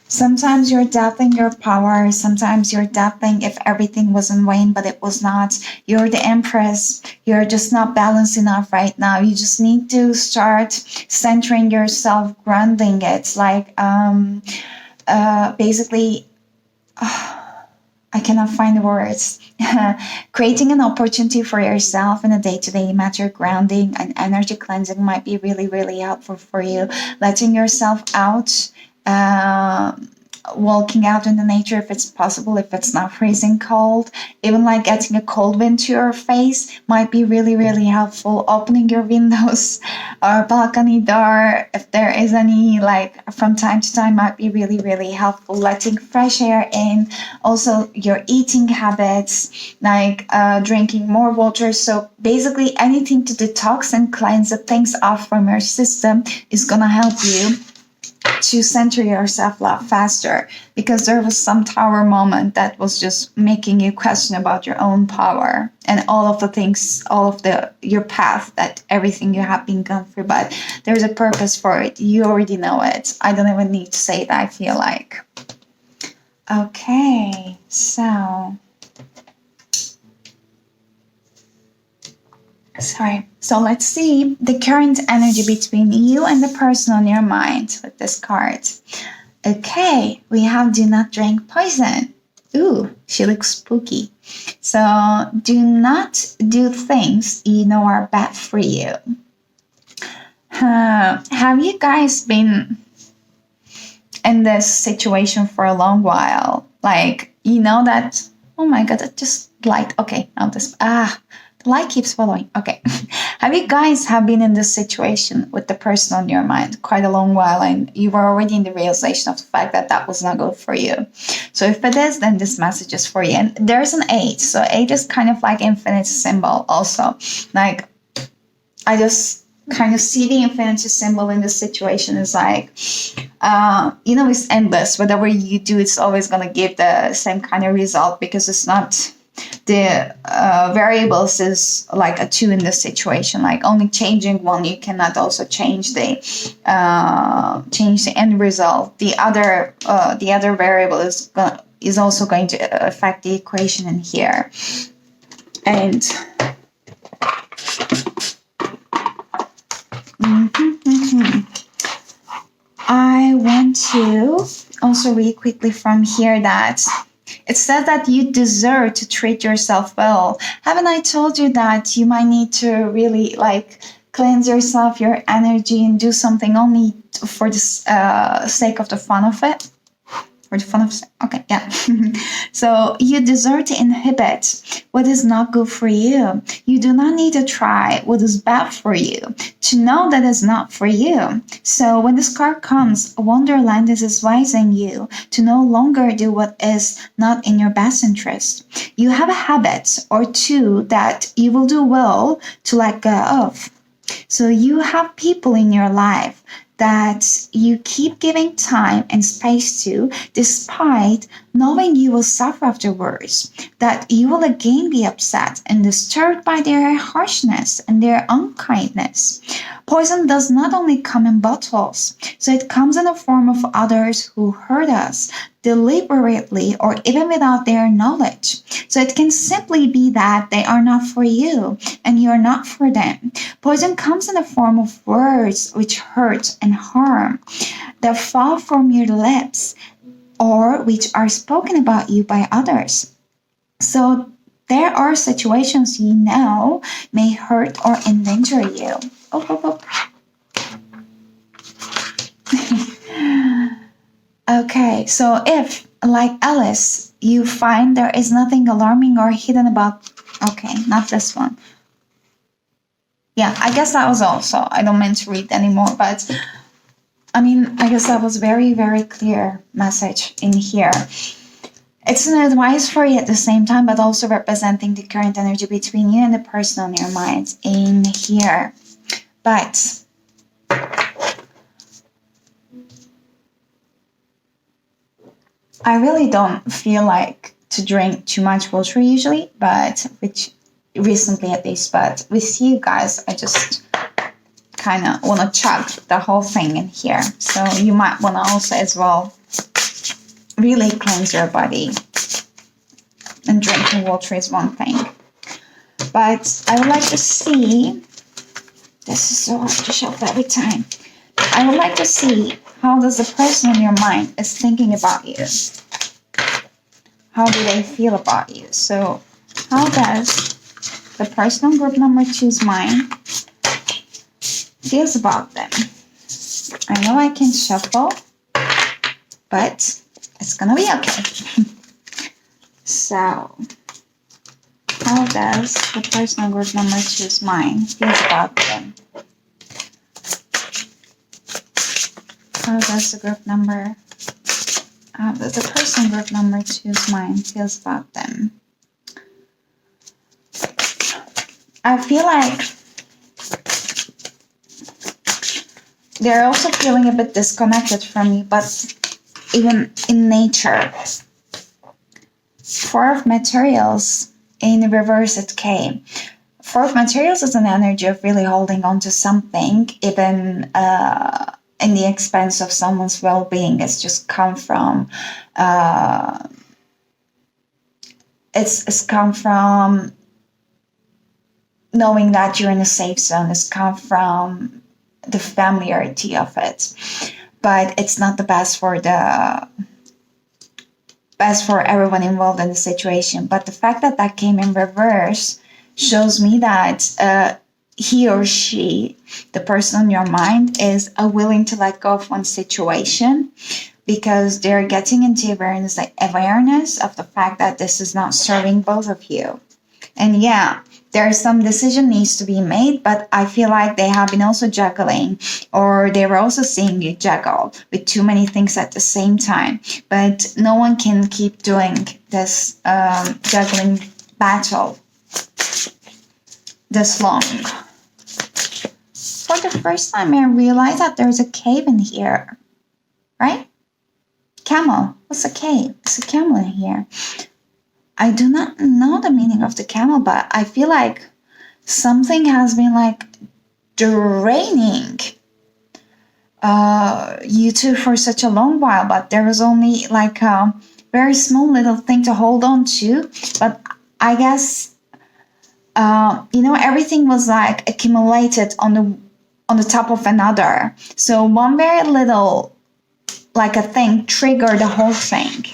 Sometimes you're doubting your power. Sometimes you're doubting if everything was in vain, but it was not. You're the Empress. You're just not balanced enough right now. You just need to start centering yourself, grounding it. Like, basically, I cannot find the words. Creating an opportunity for yourself in a day-to-day matter, grounding and energy cleansing might be really, really helpful for you. Letting yourself out, walking out in the nature if it's possible, if it's not freezing cold. Even like getting a cold wind to your face might be really, really helpful. Opening your windows or balcony door, if there is any, like from time to time, might be really, really helpful. Letting fresh air in. Also your eating habits, like drinking more water. So basically anything to detox and cleanse the things off from your system is gonna help you to center yourself a lot faster, because there was some tower moment that was just making you question about your own power and all of the things, all of your path, that everything you have been gone through. But there's a purpose for it. You already know it. I don't even need to say it, I feel like. Okay, so let's see the current energy between you and the person on your mind with this card. Okay, we have do not drink poison. Ooh, she looks spooky. So do not do things you know are bad for you. Have you guys been in this situation for a long while? Like, you know that, oh my God, it just light. Okay, now this, the light keeps following. Okay. Have you guys been in this situation with the person on your mind quite a long while, and you were already in the realization of the fact that that was not good for you? So if it is, then this message is for you. And there's an 8. So 8 is kind of like infinite symbol also. Like I just kind of see the infinity symbol in this situation is like, it's endless. Whatever you do, it's always going to give the same kind of result, because it's not the variables is like a two in this situation. Like only changing one, you cannot also change the end result. The other variable is also going to affect the equation in here. And I want to also read quickly from here that it says that you deserve to treat yourself well. Haven't I told you that you might need to really cleanse yourself, your energy, and do something only for the sake of the fun of it? For the fun of it? Okay, yeah. So you deserve to inhibit what is not good for you. You do not need to try what is bad for you to know that it's not for you. So when this card comes, Wonderland is advising you to no longer do what is not in your best interest. You have a habit or two that you will do well to let go of. So you have people in your life that you keep giving time and space to, despite knowing you will suffer afterwards, that you will again be upset and disturbed by their harshness and their unkindness. Poison does not only come in bottles, so it comes in the form of others who hurt us deliberately or even without their knowledge. So it can simply be that they are not for you and you are not for them. Poison comes in the form of words which hurt and harm, that fall from your lips or which are spoken about you by others. So there are situations you know may hurt or endanger you. Okay, so if, like Alice, you find there is nothing alarming or hidden about... Okay, not this one. Yeah, I guess that was also... I don't mean to read anymore, but... I guess that was very, very clear message in here. It's an advice for you at the same time, but also representing the current energy between you and the person on your mind in here. But... I really don't feel like to drink too much water usually, but which recently at least, but with you guys, I just kind of want to chug the whole thing in here. So you might want to also as well really cleanse your body. And drinking water is one thing. But I would like to see, this is so hard to shuffle every time. I would like to see how does the person in your mind is thinking about you. How do they feel about you? So how does the person on group number 2's mind feels about them? I know I can shuffle, but it's gonna be okay. So how does the person on group number 2's mind feels about them? How does the person group number 2's mind feels about them? I feel like they're also feeling a bit disconnected from you, but even in nature. 4 of Materials, in reverse it came. 4 of Materials is an energy of really holding on to something, even in the expense of someone's well-being. It's just come from it's come from knowing that you're in a safe zone. It's come from the familiarity of it, but it's not the best for everyone involved in the situation. But the fact that that came in reverse shows me that he or she, the person on your mind, is willing to let go of one situation because they're getting into awareness of the fact that this is not serving both of you. And yeah, there's some decision needs to be made, but I feel like they have been also juggling, or they were also seeing you juggle with too many things at the same time. But no one can keep doing this juggling battle this long. for the first time I realized that there's a cave in here, right? Camel. What's a cave? It's a camel in here. I do not know the meaning of the camel, but I feel like something has been like draining you two for such a long while, but there was only like a very small little thing to hold on to. But I guess everything was like accumulated on the top of another. So one very little like a thing triggered the whole thing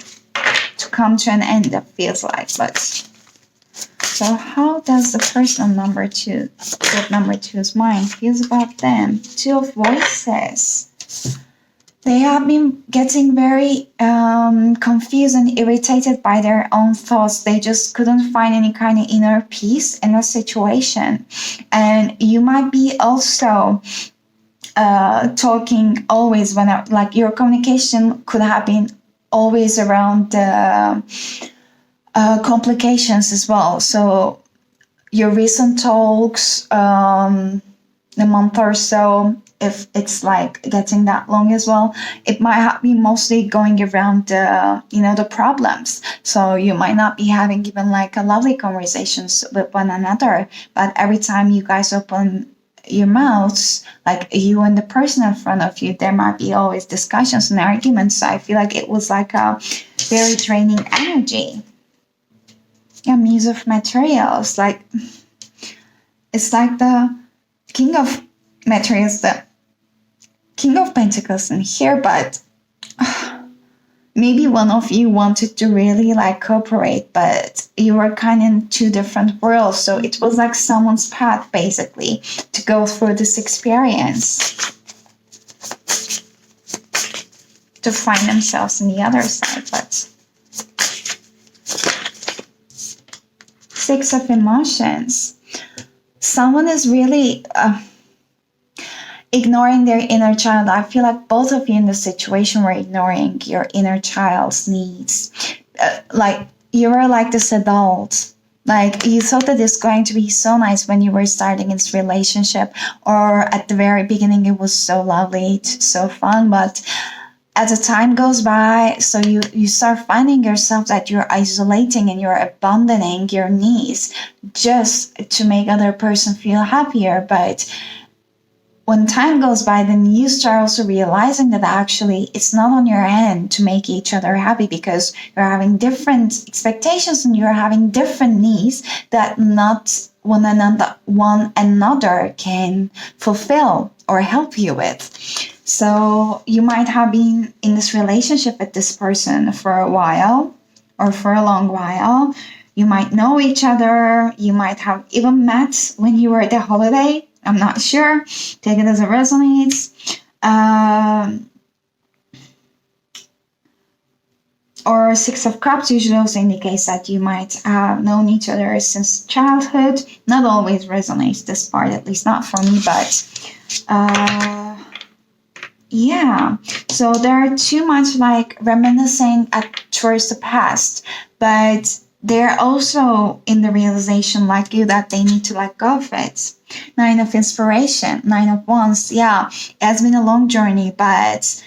to come to an end, it feels like. But so how does the person number 2, what number 2's mind feels about them? 2 of voices. They have been getting very confused and irritated by their own thoughts. They just couldn't find any kind of inner peace in a situation. And you might be also talking always when like your communication could have been always around complications as well. So your recent talks, the month or so, if it's like getting that long as well, it might be mostly going around the problems. So you might not be having even like a lovely conversations with one another, but every time you guys open your mouths, like you and the person in front of you, there might be always discussions and arguments. So I feel like it was like a very draining energy. Yeah, Muse of Materials, like it's like the King of Materials, the King of Pentacles in here, but maybe one of you wanted to really like cooperate, but you were kind of in 2 different worlds. So it was like someone's path basically to go through this experience to find themselves on the other side. But 6 of Emotions. Someone is really ignoring their inner child. I feel like both of you in the situation were ignoring your inner child's needs. Like you were like this adult. Like you thought that it's going to be so nice when you were starting this relationship, or at the very beginning it was so lovely, it's so fun, but as the time goes by, so you start finding yourself that you're isolating and you're abandoning your needs just to make other person feel happier. But when time goes by, then you start also realizing that actually it's not on your end to make each other happy, because you're having different expectations and you're having different needs that not one another can fulfill or help you with. So you might have been in this relationship with this person for a while or for a long while. You might know each other. You might have even met when you were at the holiday. I'm not sure. Take it as it resonates. Or 6 of Cups usually also indicates that you might have known each other since childhood. Not always resonates this part, at least not for me, but yeah. So they're too much like reminiscing towards the past, but they're also in the realization like you that they need to let go of it. 9 of Inspiration, 9 of Wands. Yeah, it has been a long journey, but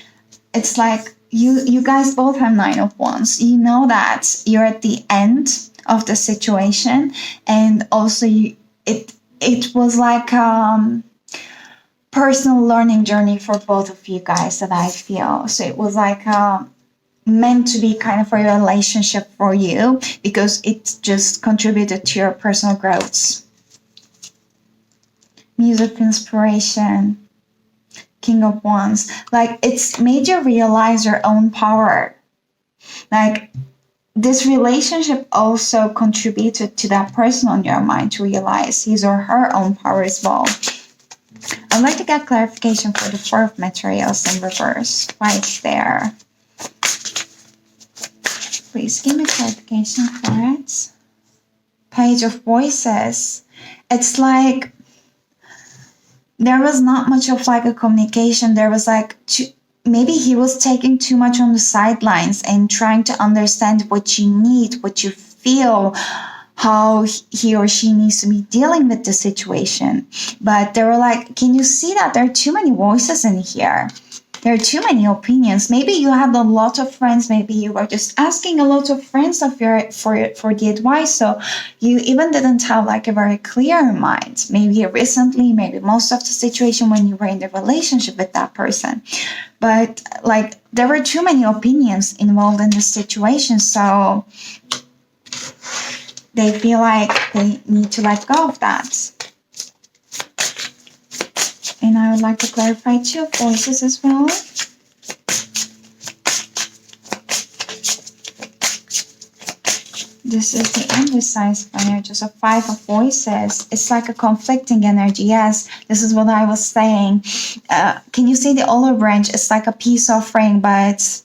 it's like you guys both have 9 of Wands. You know that you're at the end of the situation, and also it was like personal learning journey for both of you guys that I feel. So it was like meant to be kind of a relationship for you because it just contributed to your personal growth. Muse of Inspiration, King of Wands. Like it's made you realize your own power. Like this relationship also contributed to that person on your mind to realize his or her own power as well. I'd like to get clarification for the 4 of Materials in reverse. Why it's there. Please give me clarification for it. Page of Voices. It's like there was not much of like a communication. There was like maybe he was taking too much on the sidelines and trying to understand what you need, what you feel, how he or she needs to be dealing with the situation. But they were like, can you see that there are too many voices in here? There are too many opinions. Maybe you had a lot of friends. Maybe you were just asking a lot of friends of your for the advice. So you even didn't have like a very clear mind. Maybe recently, maybe most of the situation when you were in the relationship with that person. But like there were too many opinions involved in the situation. So they feel like they need to let go of that. And I would like to clarify 2 voices as well. This is the indecisive energy, so 5 of voices. It's like a conflicting energy. Yes, this is what I was saying. Can you see the olive branch? It's like a peace offering, but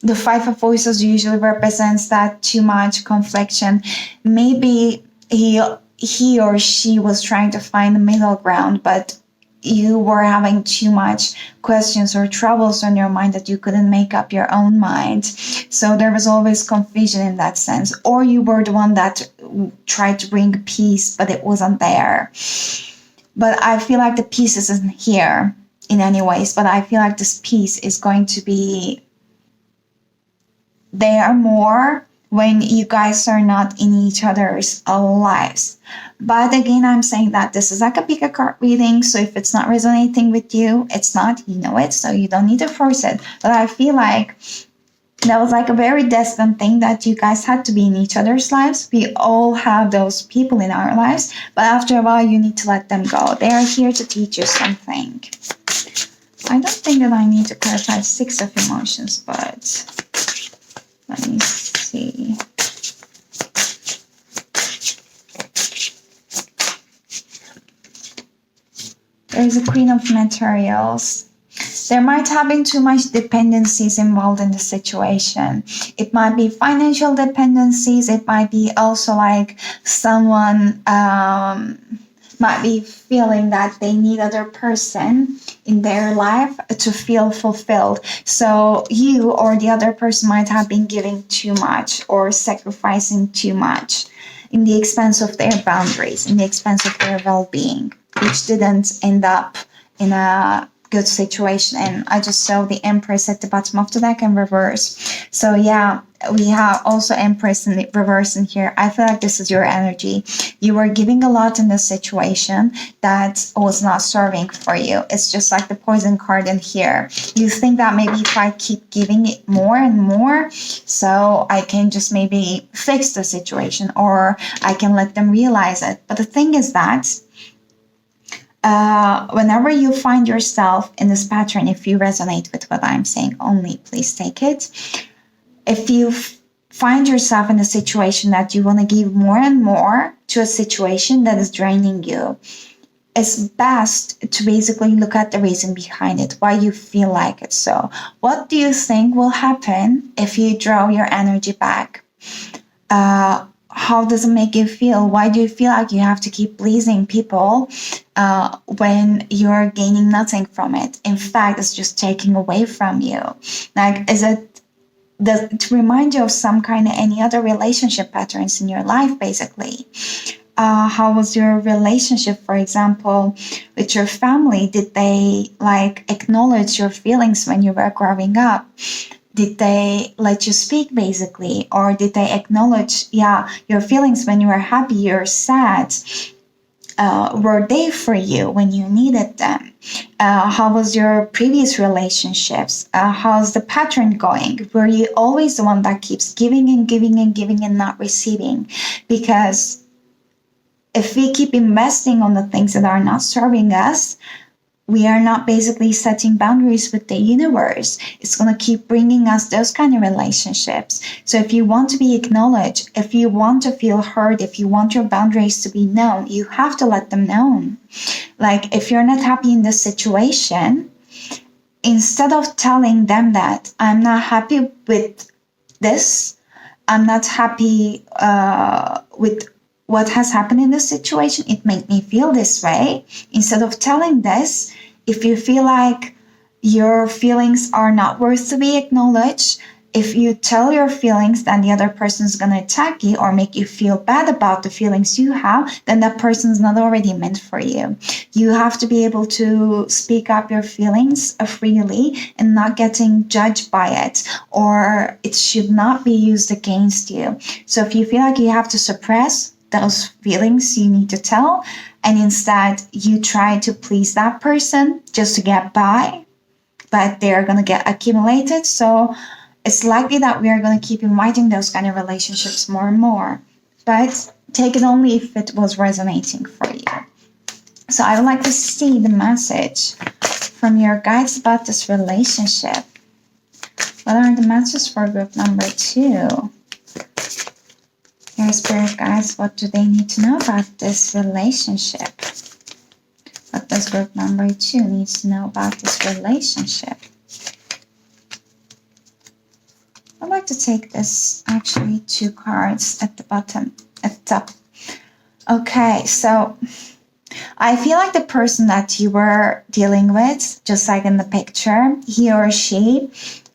the 5 of voices usually represents that too much confliction. Maybe he or she was trying to find a middle ground, but you were having too much questions or troubles on your mind that you couldn't make up your own mind. So there was always confusion in that sense. Or you were the one that tried to bring peace, but it wasn't there. But I feel like the peace isn't here in any ways, but I feel like this peace is going to be there more when you guys are not in each other's lives. But again, I'm saying that this is like a pick a card reading. So if it's not resonating with you, it's not, you know it, so you don't need to force it. But I feel like that was like a very destined thing that you guys had to be in each other's lives. We all have those people in our lives, but after a while, you need to let them go. They are here to teach you something. I don't think that I need to clarify 6 of emotions, but let me see. There is a Queen of Materials. There might have been too much dependencies involved in the situation. It might be financial dependencies. It might be also like someone might be feeling that they need other person in their life to feel fulfilled. So you or the other person might have been giving too much or sacrificing too much in the expense of their boundaries, in the expense of their well-being, which didn't end up in a good situation. And I just saw the Empress at the bottom of the deck in reverse. So yeah, we have also Empress in the reverse in here. I feel like this is your energy. You were giving a lot in this situation that was not serving for you. It's just like the Poison card in here. You think that maybe if I keep giving it more and more, so I can just maybe fix the situation or I can let them realize it. But the thing is that whenever you find yourself in this pattern, if you resonate with what I'm saying, only please take it. If you find yourself in a situation that you want to give more and more to a situation that is draining you, it's best to basically look at the reason behind it, why you feel like it. So what do you think will happen if you draw your energy back? How does it make you feel? Why do you feel like you have to keep pleasing people when you're gaining nothing from it? In fact, it's just taking away from you. Like, is it to remind you of some kind of any other relationship patterns in your life, basically? How was your relationship, for example, with your family? Did they like acknowledge your feelings when you were growing up? Did they let you speak, basically? Or did they acknowledge, your feelings when you were happy or sad? Were they for you when you needed them? How was your previous relationships? How's the pattern going? Were you always the one that keeps giving and giving and giving and not receiving? Because if we keep investing on the things that are not serving us, we are not basically setting boundaries with the universe. It's going to keep bringing us those kind of relationships. So if you want to be acknowledged, if you want to feel heard, if you want your boundaries to be known, you have to let them known. Like, if you're not happy in this situation, instead of telling them that I'm not happy with this, I'm not happy with what has happened in this situation, it made me feel this way. Instead of telling this, if you feel like your feelings are not worth to be acknowledged, if you tell your feelings, then the other person is going to attack you or make you feel bad about the feelings you have, then that person's not already meant for you. You have to be able to speak up your feelings freely and not getting judged by it, or it should not be used against you. So if you feel like you have to suppress those feelings, you need to tell, and instead you try to please that person just to get by, but they're going to get accumulated. So it's likely that we are going to keep inviting those kind of relationships more and more. But take it only if it was resonating for you. So I would like to see the message from your guides about this relationship. What are the messages for group number 2? Your spirit guides, what do they need to know about this relationship? What does group number 2 needs to know about this relationship? I'd like to take this, actually 2 cards at the bottom, at the top. Okay, so I feel like the person that you were dealing with, just like in the picture, he or she,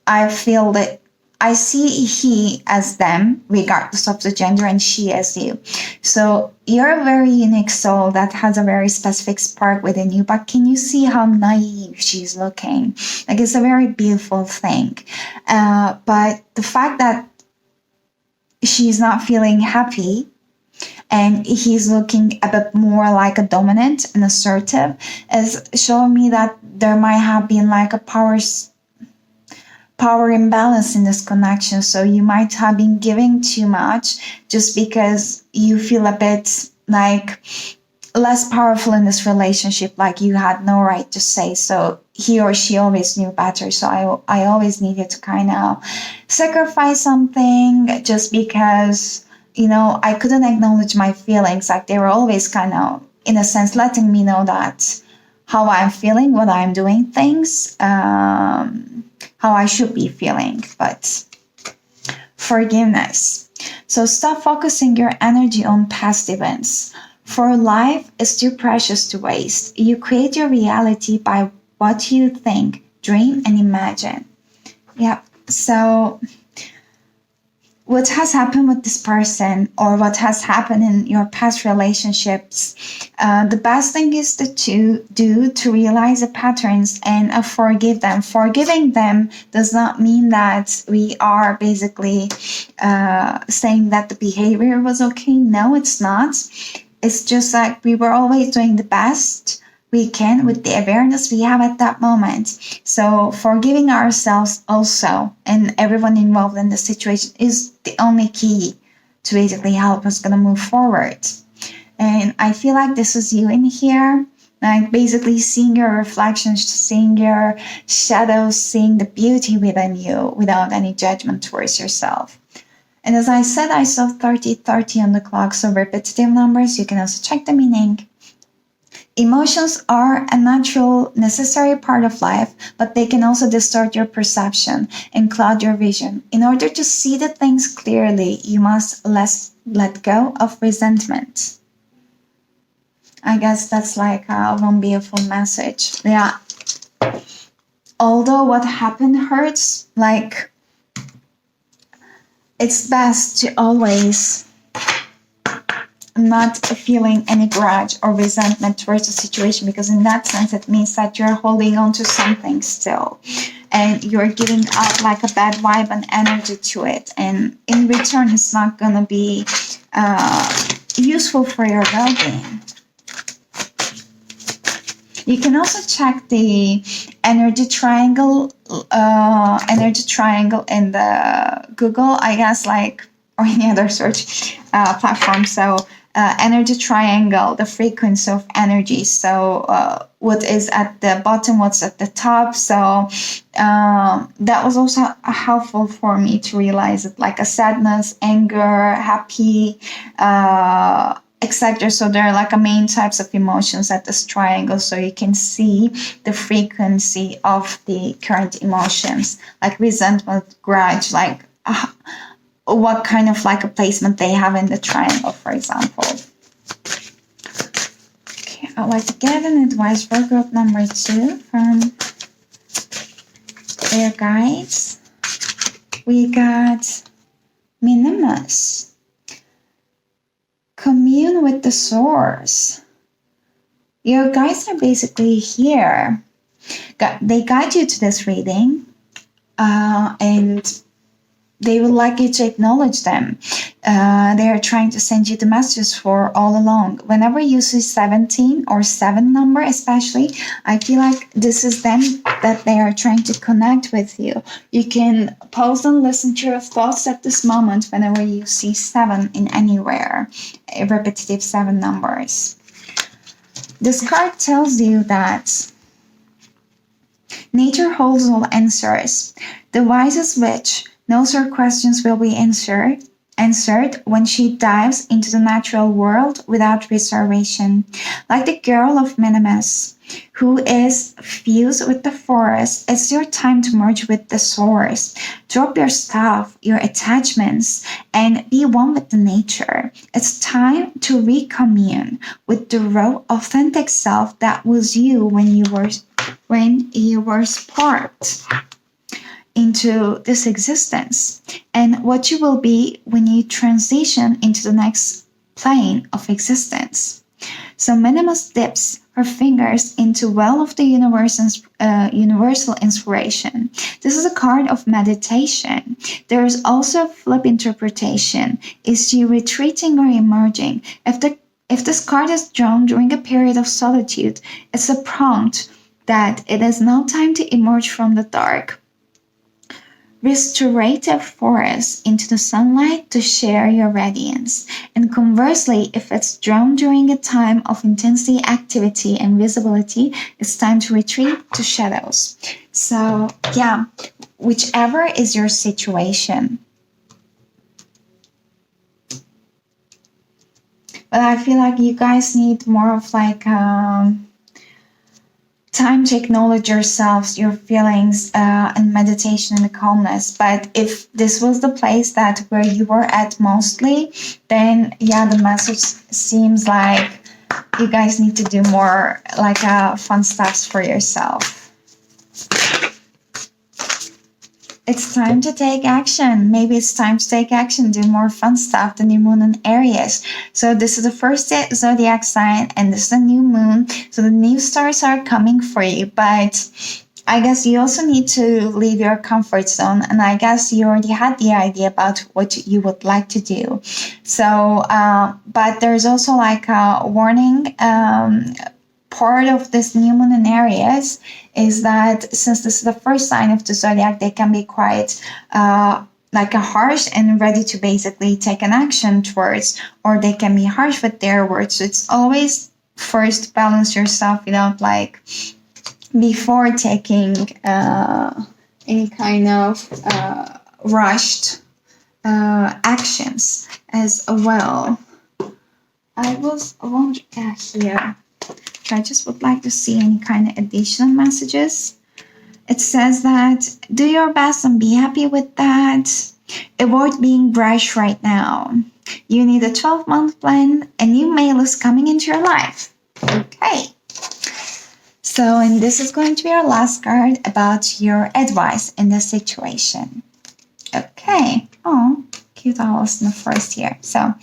I feel that I see he as them, regardless of the gender, and she as you. So you're a very unique soul that has a very specific spark within you, but can you see how naive she's looking? Like, it's a very beautiful thing. But the fact that she's not feeling happy and he's looking a bit more like a dominant and assertive is showing me that there might have been like a power imbalance in this connection. So you might have been giving too much just because you feel a bit like less powerful in this relationship, like you had no right to say. So he or she always knew better. So I always needed to kind of sacrifice something just because, you know, I couldn't acknowledge my feelings. Like, they were always kind of, in a sense, letting me know that how I'm feeling, what I'm doing things, how I should be feeling. But forgiveness. So stop focusing your energy on past events. For life is too precious to waste. You create your reality by what you think, dream, and imagine. Yep. So what has happened with this person, or what has happened in your past relationships, the best thing is to do to realize the patterns and forgive them. Forgiving them does not mean that we are basically saying that the behavior was okay. No, it's not. It's just like we were always doing the best we can with the awareness we have at that moment. So forgiving ourselves also and everyone involved in the situation is the only key to basically help us gonna move forward. And I feel like this is you in here, like basically seeing your reflections, seeing your shadows, seeing the beauty within you without any judgment towards yourself. And as I said, I saw 30 on the clock, so repetitive numbers. You can also check the meaning. Emotions are a natural, necessary part of life, but they can also distort your perception and cloud your vision. In order to see the things clearly, you must let go of resentment. I guess that's like one beautiful message. Yeah. Although what happened hurts, like, it's best to always not feeling any grudge or resentment towards the situation, because in that sense it means that you're holding on to something still and you're giving out like a bad vibe and energy to it, and in return it's not going to be useful for your well-being. You can also check the energy triangle in the Google, I guess, like, or any other search platform. So energy triangle, the frequency of energy. So what is at the bottom, what's at the top. So that was also helpful for me to realize it, like a sadness, anger, happy, etc. So there are like a main types of emotions at this triangle, so you can see the frequency of the current emotions, like resentment, grudge, like what kind of like a placement they have in the triangle, for example. Okay, I'd like to get an advice for group number 2 from their guides. We got Minimus. Commune with the source. Your guides are basically here. They guide you to this reading, and they would like you to acknowledge them. They are trying to send you the messages for all along. Whenever you see 17 or 7 number especially, I feel like this is them that they are trying to connect with you. You can pause and listen to your thoughts at this moment whenever you see 7 in anywhere, repetitive 7 numbers. This card tells you that nature holds all answers. The wisest witch knows her questions will be answered when she dives into the natural world without reservation. Like the girl of Minimus, who is fused with the forest, it's your time to merge with the source. Drop your stuff, your attachments, and be one with the nature. It's time to recommune with the raw, authentic self that was you when you were sparked into this existence, and what you will be when you transition into the next plane of existence. So Minimus dips her fingers into well of the universal inspiration. This is a card of meditation. There is also a flip interpretation. Is she retreating or emerging? If this card is drawn during a period of solitude, it's a prompt that it is now time to emerge from the dark, restorative forest into the sunlight to share your radiance. And conversely, if it's drawn during a time of intensity, activity, and visibility, it's time to retreat to shadows. So yeah, whichever is your situation. But I feel like you guys need more of like time to acknowledge yourselves, your feelings, and meditation and calmness. But if this was the place that where you were at mostly, then yeah, the message seems like you guys need to do more like fun stuffs for yourself. It's time to take action. Maybe it's time to take action, do more fun stuff, the new moon in Aries. So this is the first zodiac sign, and this is the new moon. So the new stars are coming for you, but I guess you also need to leave your comfort zone. And I guess you already had the idea about what you would like to do. So, but there's also like a warning, part of this new moon in Aries is that since this is the first sign of the zodiac, they can be quite like a harsh and ready to basically take an action towards, or they can be harsh with their words. So it's always first balance yourself, like before taking any kind of rushed actions as well. I was wondering here. I just would like to see any kind of additional messages. It says that do your best and be happy with that. Avoid being brash right now. You need a 12-month plan. A new male is coming into your life. Okay. So, and this is going to be our last card about your advice in this situation. Okay. Oh, cute owls in the first year. So,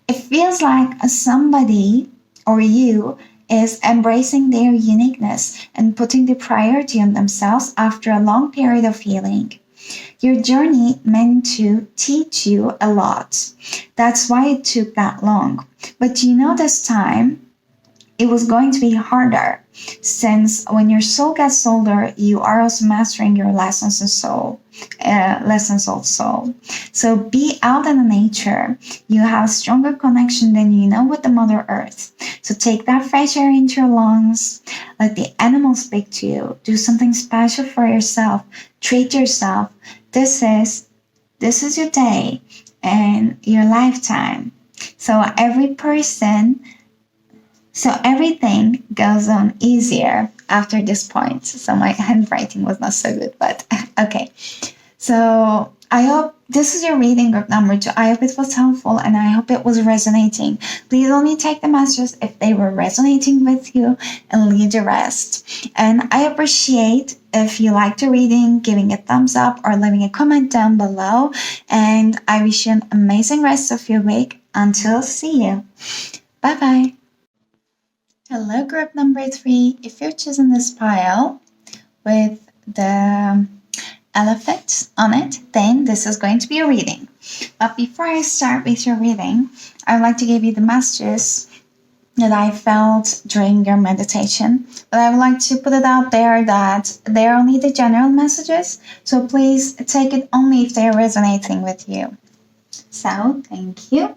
it feels like somebody or you is embracing their uniqueness and putting the priority on themselves after a long period of healing. Your journey meant to teach you a lot. That's why it took that long. But this time, it was going to be harder, since when your soul gets older, you are also mastering your lessons of soul. So be out in the nature. You have a stronger connection than you know with the Mother Earth. So take that fresh air into your lungs. Let the animals speak to you. Do something special for yourself. Treat yourself. This is your day and your lifetime. So everything goes on easier after this point. So my handwriting was not so good, but okay. So I hope this is your reading group number 2. I hope it was helpful and I hope it was resonating. Please only take the messages if they were resonating with you and leave the rest. And I appreciate if you like the reading, giving a thumbs up or leaving a comment down below. And I wish you an amazing rest of your week. Until see you. Bye-bye. Hello, group number 3. If you're choosing this pile with the elephant on it, then this is going to be a reading. But before I start with your reading, I would like to give you the messages that I felt during your meditation. But I would like to put it out there that they're only the general messages, so please take it only if they're resonating with you. So, thank you.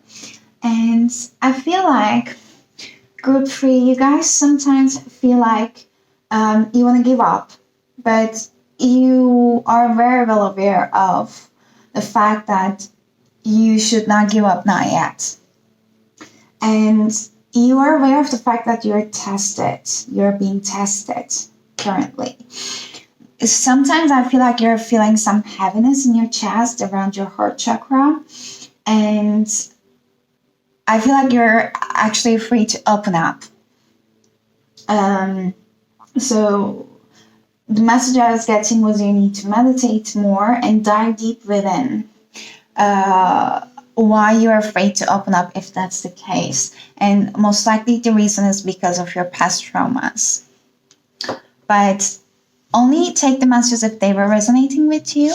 And I feel like group 3, you guys sometimes feel like you want to give up, but you are very well aware of the fact that you should not give up, not yet. And you are aware of the fact that you're being tested currently. Sometimes I feel like you're feeling some heaviness in your chest around your heart chakra, and I feel like you're actually free to open up. So the message I was getting was you need to meditate more and dive deep within why you're afraid to open up if that's the case. And most likely the reason is because of your past traumas. But only take the messages if they were resonating with you.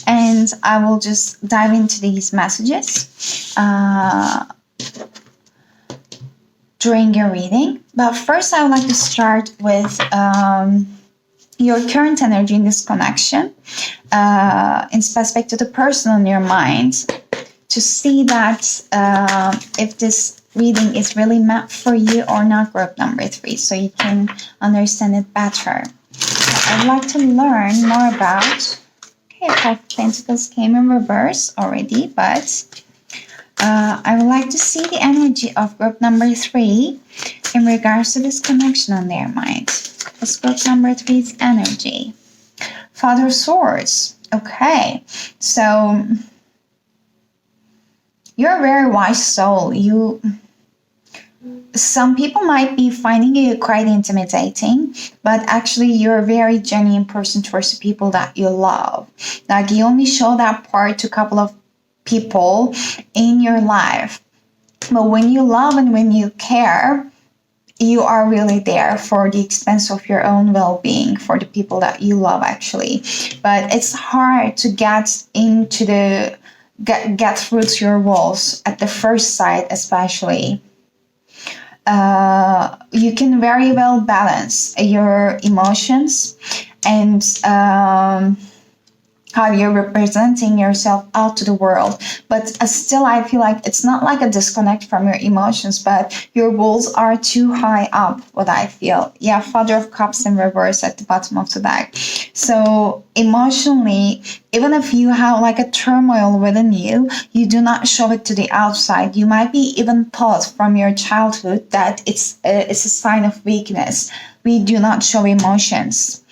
And I will just dive into these messages during your reading. But first I would like to start with your current energy in this connection, in specific to the person in your mind, to see that if this reading is really meant for you or not, group number 3, so you can understand it better. So I'd like to learn more about, okay, 5 of Pentacles came in reverse already, but I would like to see the energy of group number 3 in regards to this connection on their mind. What's group number 3's energy? Father of Swords. Okay, so you're a very wise soul. Some people might be finding you quite intimidating, but actually you're a very genuine person towards the people that you love. Like, you only show that part to a couple of people in your life, but when you love and when you care, you are really there for the expense of your own well-being for the people that you love, actually. But it's hard to get through to your walls at the first sight, especially. You can very well balance your emotions and how you're representing yourself out to the world. But still, I feel like it's not like a disconnect from your emotions, but your walls are too high up, what I feel. Yeah, Father of Cups in reverse at the bottom of the deck. So emotionally, even if you have like a turmoil within you, you do not show it to the outside. You might be even taught from your childhood that it's a sign of weakness. We do not show emotions.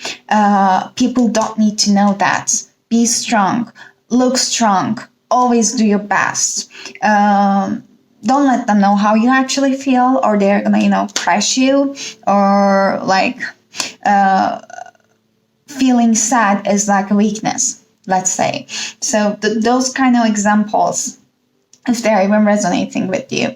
People don't need to know that. Be strong, look strong, always do your best. Don't let them know how you actually feel, or they're gonna, crush you, or like feeling sad is like a weakness, let's say. So those kind of examples, if they're even resonating with you,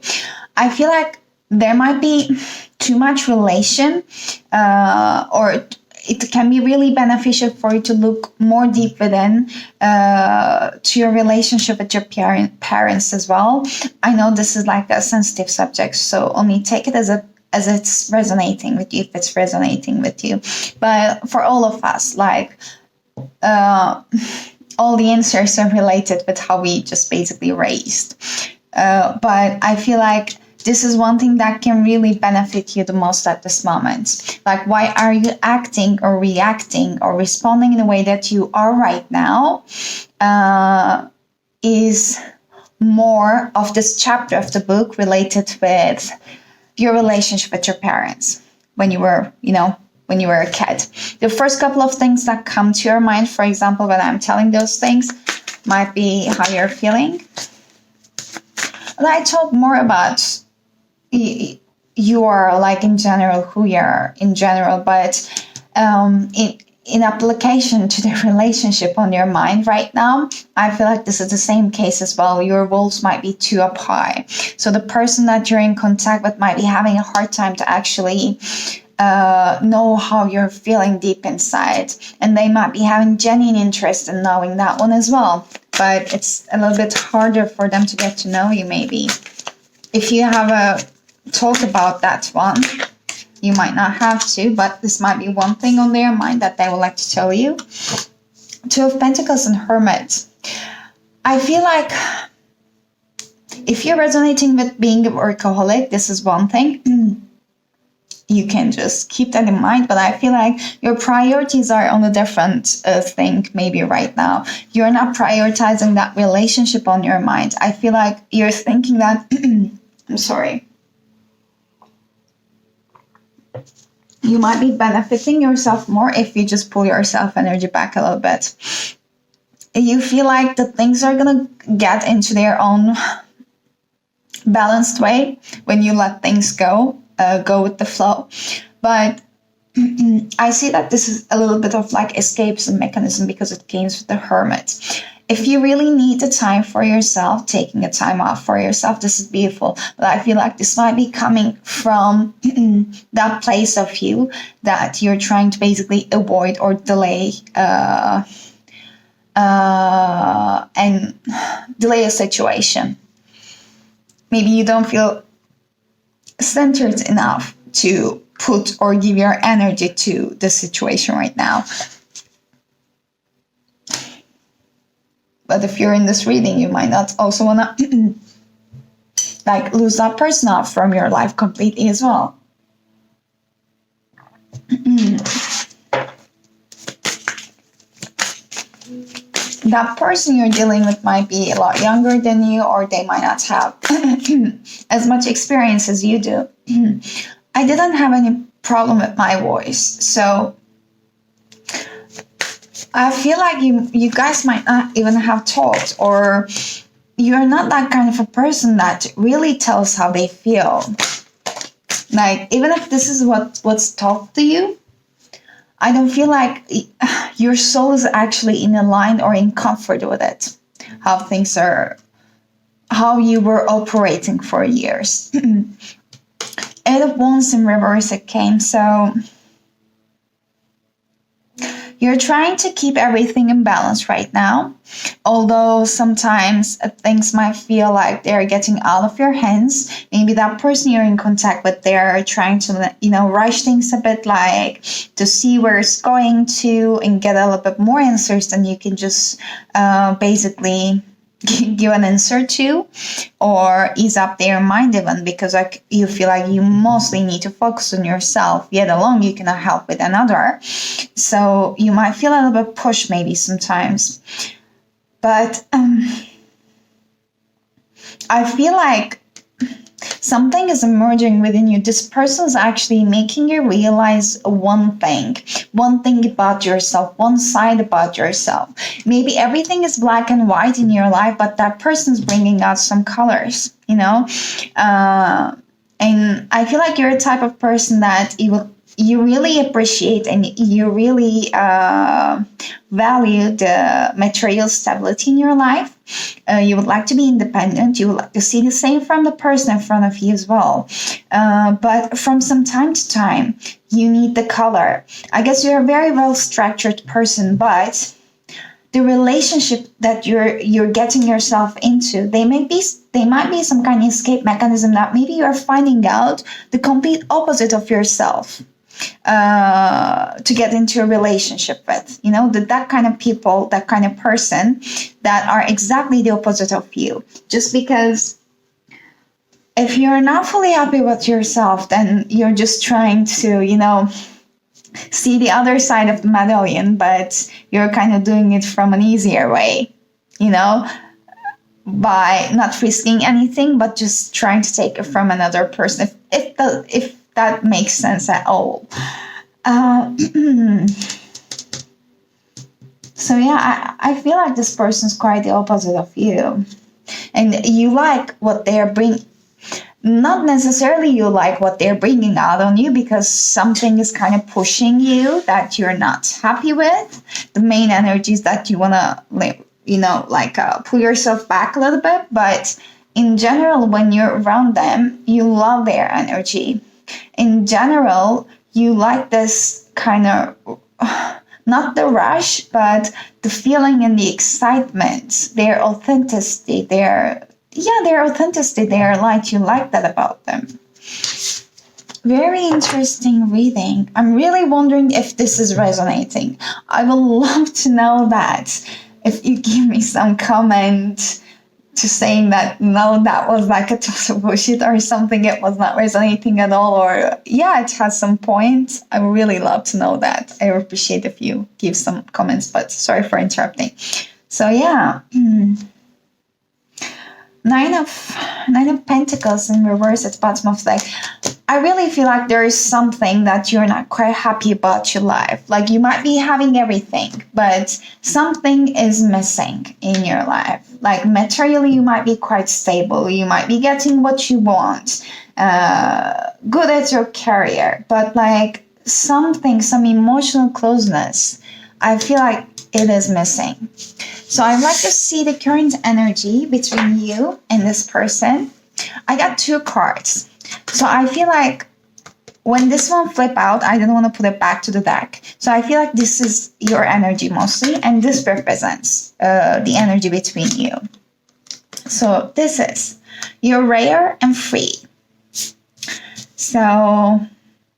I feel like there might be too much relation, or it can be really beneficial for you to look more deep within to your relationship with your parents as well. I know this is like a sensitive subject, so only take it as it's resonating with you, if it's resonating with you. But for all of us, like all the answers are related with how we just basically raised. But I feel like this is one thing that can really benefit you the most at this moment. Like, why are you acting or reacting or responding in the way that you are right now is more of this chapter of the book related with your relationship with your parents when you were, when you were a kid. The first couple of things that come to your mind, for example, when I'm telling those things, might be how you're feeling. And I talk more about you are like in general, who you are in general, but in application to the relationship on your mind right now, I feel like this is the same case as well. Your walls might be too up high. So the person that you're in contact with might be having a hard time to actually know how you're feeling deep inside. And they might be having genuine interest in knowing that one as well. But it's a little bit harder for them to get to know you maybe. If you have a talk about that one, you might not have to, but this might be one thing on their mind that they would like to tell you. Two of Pentacles and Hermit. I feel like if you're resonating with being a workaholic, this is one thing. You can just keep that in mind, but I feel like your priorities are on a different thing maybe right now. You're not prioritizing that relationship on your mind. I feel like you're thinking that, I'm sorry. You might be benefiting yourself more if you just pull your self energy back a little bit. You feel like the things are going to get into their own balanced way when you let things go with the flow. But I see that this is a little bit of like escapism mechanism because it came with the Hermit. If you really need the time for yourself, taking a time off for yourself, this is beautiful. But I feel like this might be coming from that place of you that you're trying to basically avoid or delay and delay a situation. Maybe you don't feel centered enough to put or give your energy to the situation right now. But if you're in this reading, you might not also want to like lose that person off from your life completely as well. That person you're dealing with might be a lot younger than you, or they might not have as much experience as you do. I didn't have any problem with my voice, so I feel like you guys might not even have talked, or you're not that kind of a person that really tells how they feel. Like, even if this is what's taught to you, I don't feel like your soul is actually in a line or in comfort with it. How things are, how you were operating for years. Eight of Wands in reverse it came, so you're trying to keep everything in balance right now, although sometimes things might feel like they're getting out of your hands. Maybe that person you're in contact with, they're trying to, rush things a bit, like to see where it's going to and get a little bit more answers than you can just basically give an answer to, or ease up their mind even, because like you feel like you mostly need to focus on yourself, yet alone you cannot help with another. So you might feel a little bit pushed maybe sometimes, but I feel like something is emerging within you. This person is actually making you realize one thing about yourself, one side about yourself. Maybe everything is black and white in your life, but that person's bringing out some colors, and I feel like you're a type of person that you really appreciate and you really value the material stability in your life. You would like to be independent. You would like to see the same from the person in front of you as well. But from some time to time, you need the color. I guess you're a very well-structured person, but the relationship that you're getting yourself into, they might be some kind of escape mechanism that maybe you're finding out the complete opposite of yourself to get into a relationship with. That kind of people, that kind of person that are exactly the opposite of you. Just because if you're not fully happy with yourself, then you're just trying to, see the other side of the medallion, but you're kind of doing it from an easier way, by not risking anything, but just trying to take it from another person, if that makes sense at all. So yeah, I feel like this person's quite the opposite of you. And you like what they're bringing. Not necessarily you like what they're bringing out on you, because something is kind of pushing you that you're not happy with. The main energy is that you want to, pull yourself back a little bit. But in general, when you're around them, you love their energy. In general, you like this kind of, not the rush, but the feeling and the excitement, their authenticity, their light. You like that about them. Very interesting reading. I'm really wondering if this is resonating. I would love to know that. If you give me some comment to saying that no, that was like a total bullshit or something, it was not resonating at all, or yeah, it has some points, I would really love to know that. I would appreciate if you give some comments, but sorry for interrupting. So yeah. Nine of Pentacles in reverse at the bottom of the deck. I really feel like there is something that you're not quite happy about your life. Like you might be having everything, but something is missing in your life. Like materially, you might be quite stable. You might be getting what you want, good at your career, but like some emotional closeness, I feel like it is missing. So I'd like to see the current energy between you and this person. I got 2 cards. So I feel like when this one flip out, I didn't want to put it back to the deck. So I feel like this is your energy mostly, and this represents the energy between you. So this is, you're rare and free. So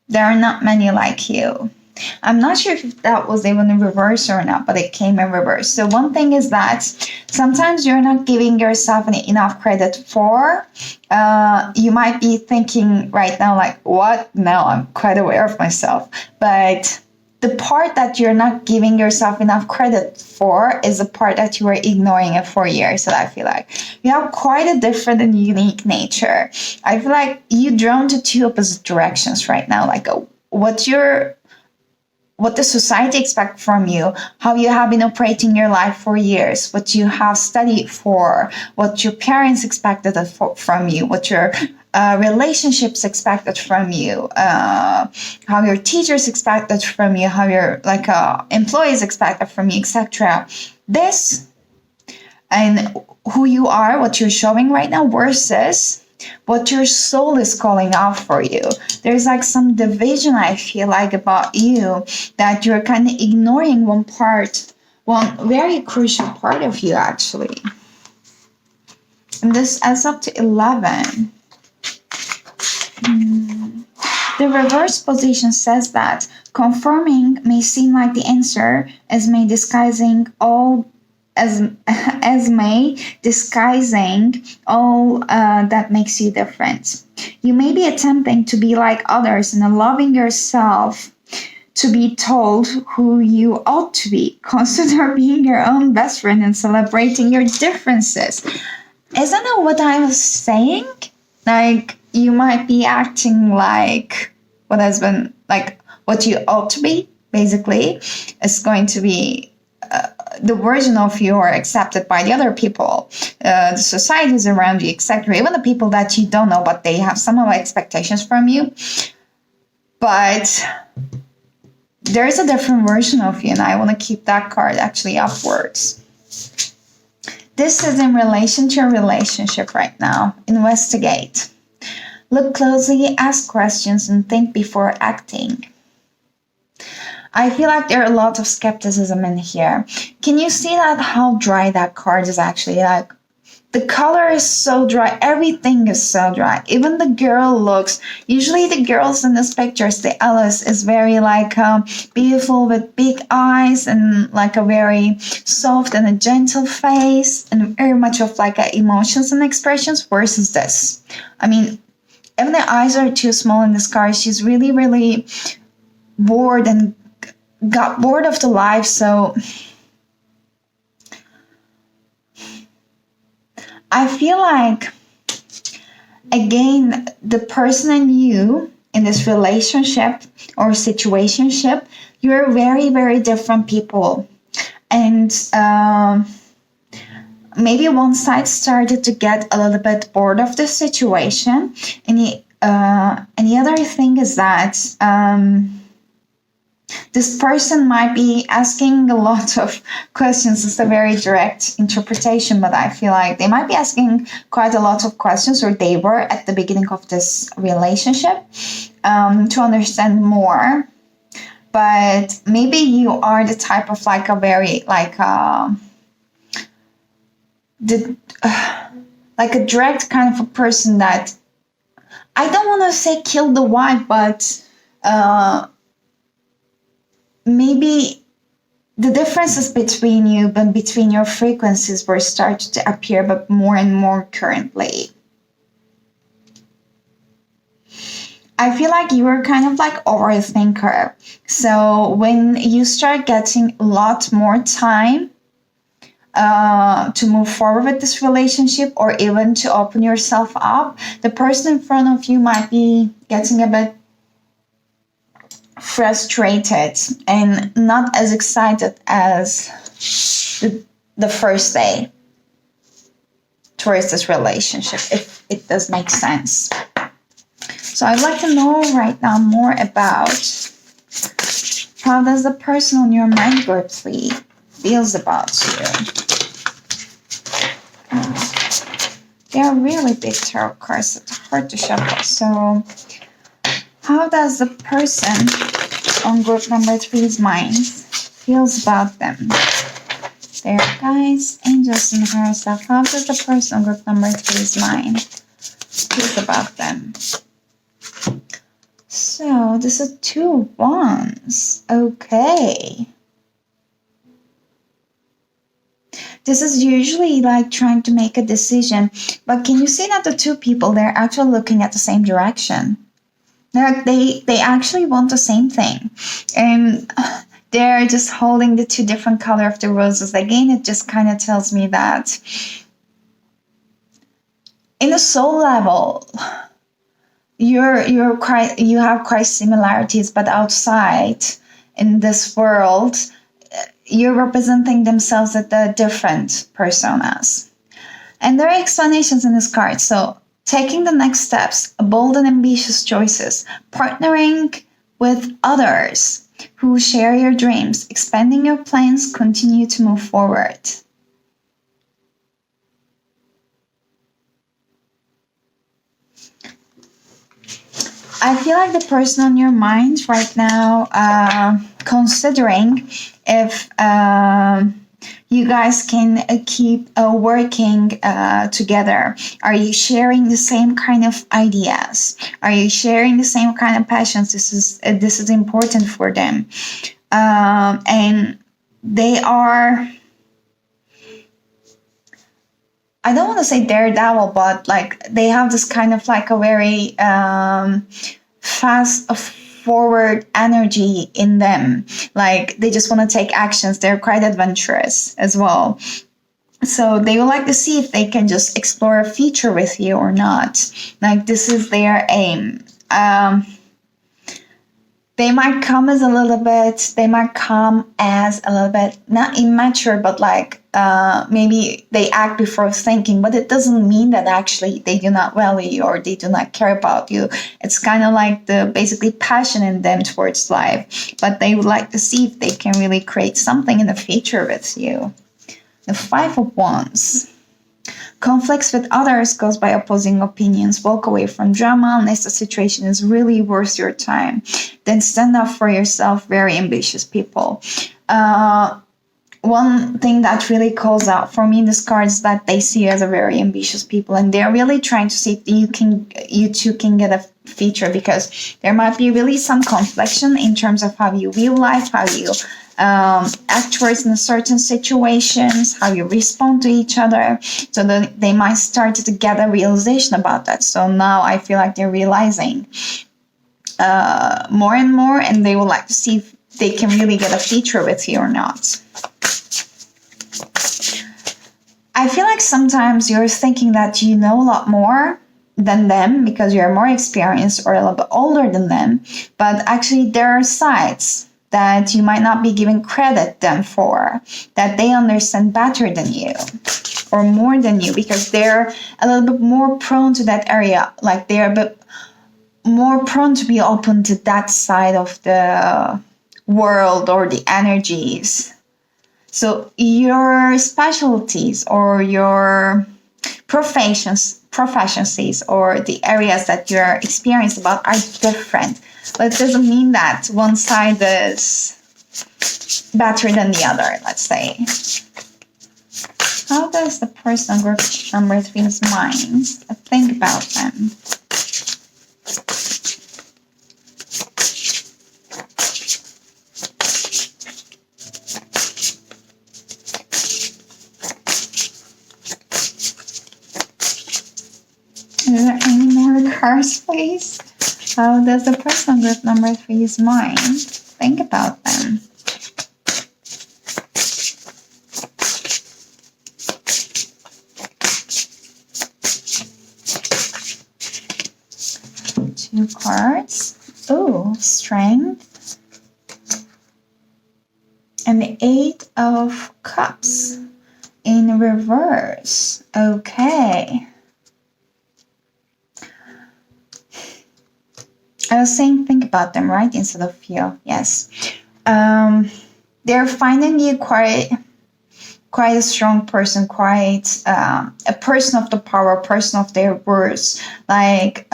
there are not many like you. I'm not sure if that was even in reverse or not, but it came in reverse. So one thing is that sometimes you're not giving yourself enough credit for. You might be thinking right now, like, what? No, I'm quite aware of myself. But the part that you're not giving yourself enough credit for is the part that you were ignoring it for years. So I feel like you have quite a different and unique nature. I feel like you're drawn to 2 opposite directions right now. Like what the society expects from you, how you have been operating your life for years, what you have studied for, what your parents expected from you, what your relationships expected from you, how your teachers expected from you, how your employees expected from you, etc. This and who you are, what you're showing right now versus what your soul is calling out for you. There's like some division, I feel like, about you, that you're kind of ignoring one very crucial part of you, actually. And this adds up to 11. The reverse position says that confirming may seem like the answer, as may disguising all that makes you different. You may be attempting to be like others and allowing yourself to be told who you ought to be. Consider being your own best friend and celebrating your differences. Isn't that what I was saying? Like, you might be acting like what you ought to be, basically. It's going to be the version of you are accepted by the other people, the societies around you, etc. Even the people that you don't know, but they have some of expectations from you. But there is a different version of you, and I want to keep that card actually upwards. This is in relation to your relationship right now. Investigate. Look closely, ask questions, and think before acting. I feel like there are a lot of skepticism in here. Can you see that how dry that card is actually? Like, the color is so dry. Everything is so dry. Even the girl looks, usually the girls in these pictures, the Alice is very beautiful with big eyes and like a very soft and a gentle face and very much of emotions and expressions versus this. I mean, even the eyes are too small in this card. She's really, really bored and got bored of the life. So I feel like, again, the person and you in this relationship or situationship, you're very, very different people. and maybe one side started to get a little bit bored of the situation, and the other thing is that this person might be asking a lot of questions. It's a very direct interpretation, but I feel like they might be asking quite a lot of questions, or they were at the beginning of this relationship, to understand more. But maybe you are the type of like a very like like a direct kind of a person that, I don't want to say kill the vibe, but maybe the differences between you, but between your frequencies, were starting to appear, but more and more currently. I feel like you were kind of like overthinker. So when you start getting a lot more time to move forward with this relationship, or even to open yourself up, the person in front of you might be getting a bit frustrated and not as excited as the first day towards this relationship, if it does make sense. So I'd like to know right now more about how does the person on your mind group feels about you. They are really big tarot cards. It's hard to shuffle. So how does the person on group number 3's mind feels about them? There, guys, angels and higher self. How does the person on group number 3's mind feels about them? So this is 2 of Wands. Okay. This is usually like trying to make a decision. But can you see that the 2 people, they're actually looking at the same direction? They actually want the same thing. And they're just holding the 2 different color of the roses. Again, it just kind of tells me that in a soul level, you have quite similarities, but outside in this world, you're representing themselves at the different personas. And there are explanations in this card. So taking the next steps, bold and ambitious choices, partnering with others who share your dreams, expanding your plans, continue to move forward. I feel like the person on your mind right now, considering if you guys can keep working together. Are you sharing the same kind of ideas? Are you sharing the same kind of passions? This is important for them, and they are. I don't want to say daredevil, but like they have this kind of like a very fast forward energy in them. Like they just want to take actions. They're quite adventurous as well. So they would like to see if they can just explore a future with you or not. Like this is their aim. They might come as a little bit, not immature, but like maybe they act before thinking, but it doesn't mean that actually they do not value you or they do not care about you. It's kind of like the basically passion in them towards life, but they would like to see if they can really create something in the future with you. The 5 of Wands. Conflicts with others caused by opposing opinions. Walk away from drama unless the situation is really worth your time. Then stand up for yourself. Very ambitious people. One thing that really calls out for me in this card is that they see you as a very ambitious people, and they're really trying to see if you two can get a future, because there might be really some confliction in terms of how you view life, how you act towards in certain situations, how you respond to each other. So that they might start to get a realization about that. So now I feel like they're realizing more and more, and they would like to see if they can really get a future with you or not. I feel like sometimes you're thinking that you know a lot more than them because you're more experienced or a little bit older than them, but actually there are sides that you might not be giving credit them for, that they understand better than you or more than you, because they're a little bit more prone to that area. Like they're a bit more prone to be open to that side of the world or the energies. So your specialties or your proficiencies or the areas that you're experienced about are different. But it doesn't mean that one side is better than the other, let's say. How does the person on group number 3's mind think about them? Is there any more cards, please? How does the person on group number 3's mind think about them? Two cards. Oh, strength. And the 8 of Cups in reverse. Okay. I was saying think about them, right? Instead of feel. Yes. They're finding you quite a strong person, quite a person of the power, a person of their words. Like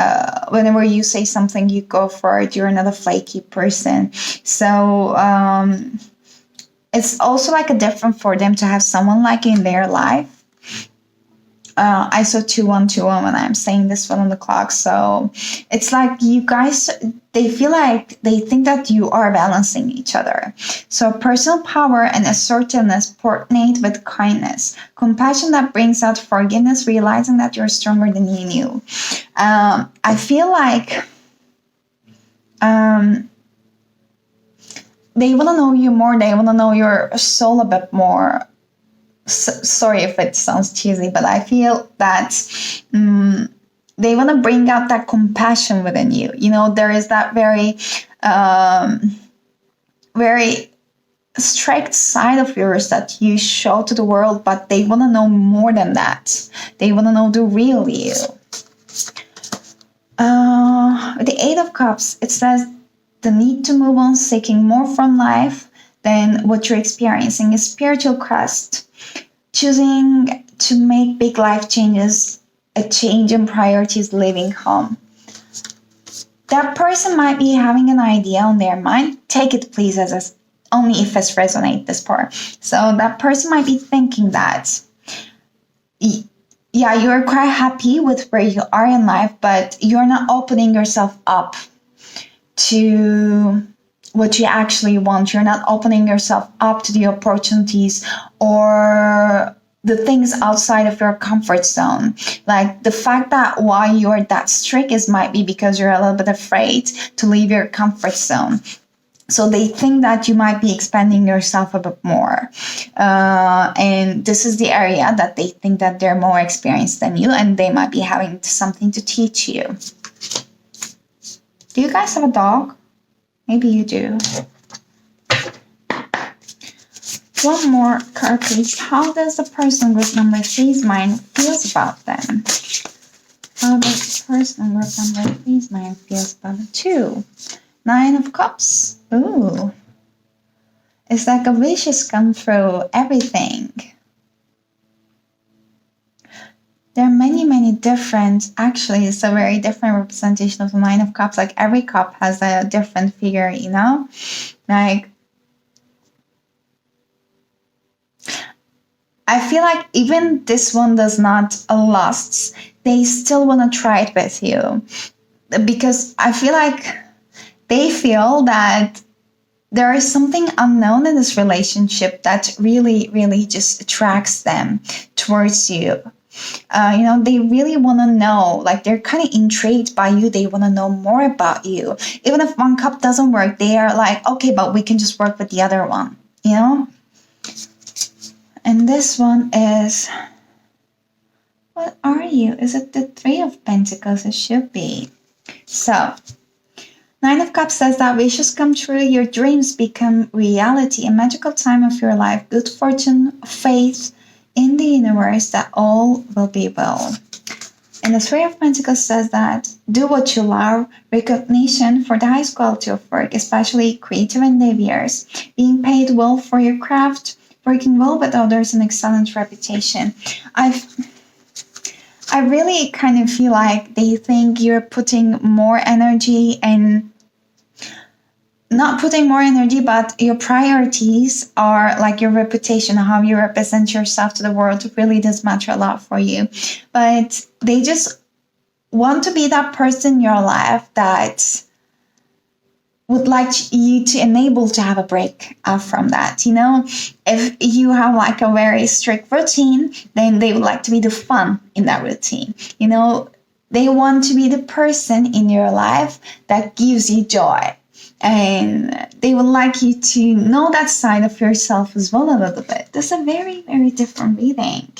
whenever you say something, you go for it. You're not a flaky person. So it's also like a different for them to have someone like in their life. I saw 2121 when I'm saying this one on the clock. So it's like you guys, they feel like they think that you are balancing each other. So personal power and assertiveness coordinate with kindness. Compassion that brings out forgiveness, realizing that you're stronger than you knew. I feel like they want to know you more. They want to know your soul a bit more. Sorry if it sounds cheesy, but I feel that they want to bring out that compassion within you. You know, there is that very, very strict side of yours that you show to the world, but they want to know more than that. They want to know the real you. The 8 of Cups, it says the need to move on, seeking more from life than what you're experiencing, a spiritual quest. Choosing to make big life changes, a change in priorities, leaving home. That person might be having an idea on their mind. Take it, please, as only if it resonates this part. So that person might be thinking that, yeah, you're quite happy with where you are in life, but you're not opening yourself up to what you actually want. You're not opening yourself up to the opportunities or the things outside of your comfort zone. Like the fact that why you're that strict is might be because you're a little bit afraid to leave your comfort zone. So they think that you might be expanding yourself a bit more. And this is the area that they think that they're more experienced than you, and they might be having something to teach you. Do you guys have a dog? Maybe you do. One more card, please. How does the person with number 3's mind feels about them? How does the person with number 3's mind feels about them? 2. 9 of Cups. Ooh. It's like a wish has come through everything. There are many, many different, actually, it's a very different representation of the 9 of Cups. Like every cup has a different figure, you know? Like, I feel like even this one does not last. They still want to try it with you. Because I feel like they feel that there is something unknown in this relationship that really, really just attracts them towards you. You know, they really want to know, like they're kind of intrigued by you. They want to know more about you. Even if one cup doesn't work, they are like, okay, but we can just work with the other one, you know? And this one is, what are you? Is it the 3 of Pentacles? It should be. So, Nine of Cups says that wishes come true, your dreams become reality, a magical time of your life, good fortune, faith in the universe that all will be well. And the Three of Pentacles says that do what you love, recognition for the highest quality of work, especially creative endeavors, being paid well for your craft, working well with others, an excellent reputation. I really kind of feel like they think you're putting more energy and not putting more energy, but your priorities are like your reputation, how you represent yourself to the world really does matter a lot for you. But they just want to be that person in your life that would like you to enable to have a break from that. You know, if you have like a very strict routine, then they would like to be the fun in that routine. You know, they want to be the person in your life that gives you joy. And they would like you to know that side of yourself as well a little bit. That's a very, very different reading.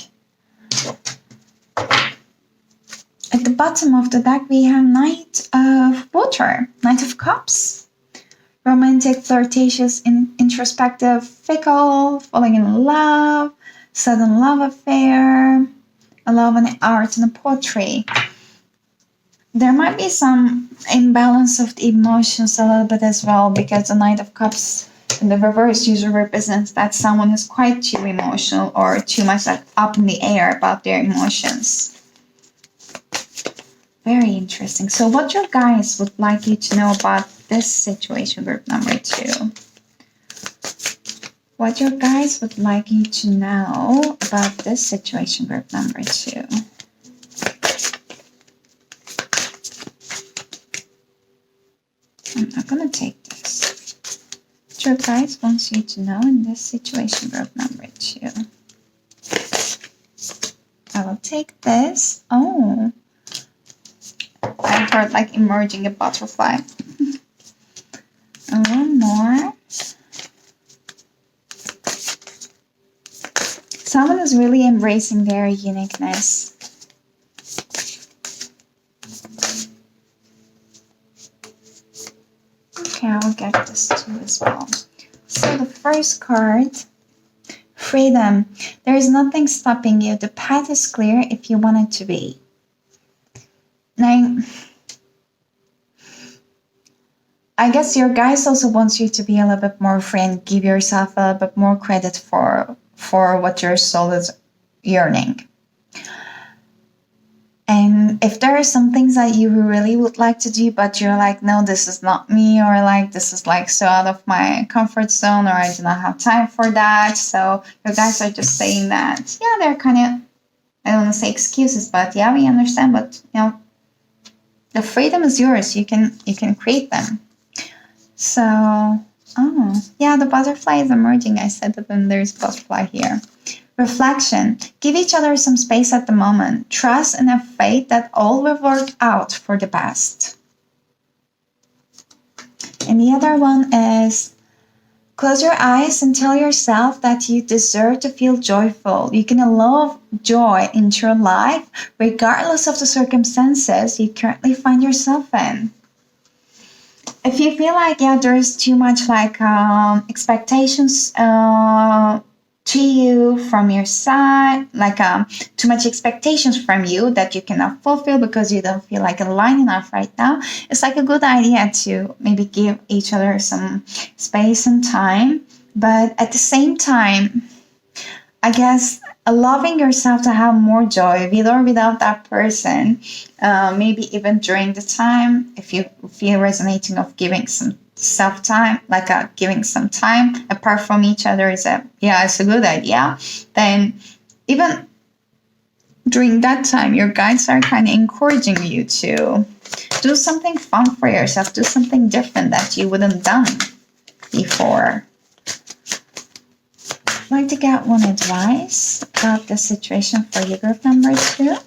At the bottom of the deck, we have Knight of Water, Knight of Cups. Romantic, flirtatious, introspective, fickle, falling in love, sudden love affair, a love and art and poetry. There might be some imbalance of the emotions a little bit as well, because the Knight of Cups in the reverse usually represents that someone is quite too emotional or too much like up in the air about their emotions. Very interesting. So what your guys would like you to know about this situation group number 2? What your guys would like you to know about this situation group number 2? I'm not going to take this. What your guys wants you to know in this situation group number 2? I will take this. Oh, I heard like emerging a butterfly. And one more. Someone is really embracing their uniqueness. Okay, I'll get this too as well. So the first card, freedom. There is nothing stopping you. The path is clear if you want it to be. Now, I guess your guys also wants you to be a little bit more free and give yourself a little bit more credit for what your soul is yearning. And if there are some things that you really would like to do, but you're like, no, this is not me, or like, this is like so out of my comfort zone, or I do not have time for that. So your guys are just saying that, yeah, they're kind of, I don't want to say excuses, but yeah, we understand, but you know, the freedom is yours. You can create them. So, oh, yeah, the butterfly is emerging. I said that then there's a butterfly here. Reflection. Give each other some space at the moment. Trust and have faith that all will work out for the best. And the other one is close your eyes and tell yourself that you deserve to feel joyful. You can allow joy into your life regardless of the circumstances you currently find yourself in. If you feel like, yeah, there is too much like expectations to you from your side, like too much expectations from you that you cannot fulfill because you don't feel like aligned enough right now, it's like a good idea to maybe give each other some space and time. But at the same time, I guess allowing yourself to have more joy with or without that person, maybe even during the time, if you feel resonating of giving some self-time, like giving some time apart from each other it's a good idea. Then even during that time, your guides are kind of encouraging you to do something fun for yourself, do something different that you wouldn't done before. I'd like to get one advice about the situation for you, group number 2.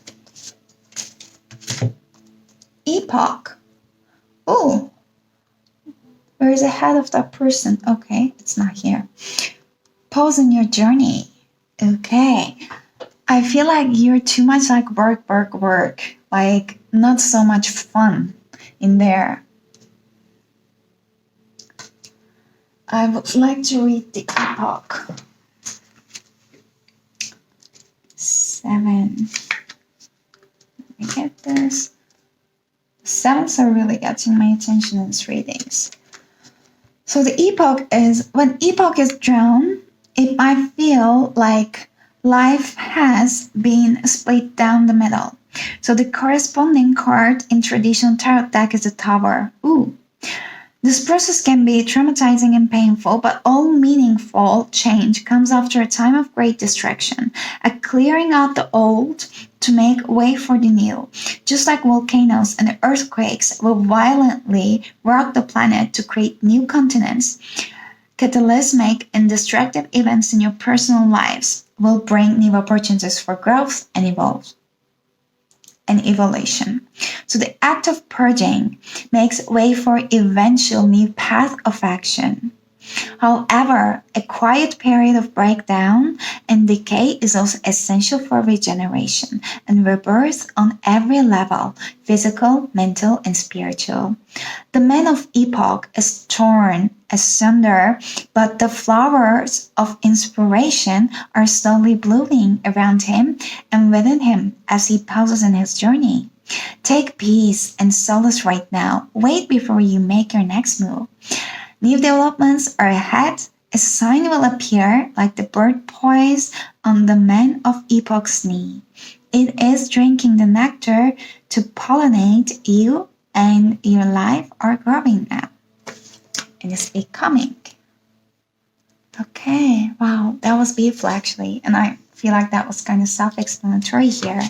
Epoch. Oh, where is the head of that person? Okay, it's not here. Pause in your journey. Okay. I feel like you're too much like work. Like not so much fun in there. I would like to read the epoch. 7. Let me get this. 7s are really getting my attention in these readings. So the epoch is, when epoch is drawn, it might feel like life has been split down the middle. So the corresponding card in traditional tarot deck is the Tower. Ooh. This process can be traumatizing and painful, but all meaningful change comes after a time of great distraction, a clearing out the old to make way for the new. Just like volcanoes and earthquakes will violently rock the planet to create new continents, cataclysmic and destructive events in your personal lives will bring new opportunities for growth and evolution. So the act of purging makes way for eventual new path of action. However, a quiet period of breakdown and decay is also essential for regeneration and rebirth on every level, physical, mental, and spiritual. The man of epoch is torn asunder, but the flowers of inspiration are slowly blooming around him and within him as he pauses in his journey. Take peace and solace right now. Wait before you make your next move. New developments are ahead. A sign will appear like the bird poised on the man of epoch's knee. It is drinking the nectar to pollinate you, and your life are growing now. And it's becoming. Okay, wow, that was beautiful actually. And I feel like that was kind of self-explanatory here.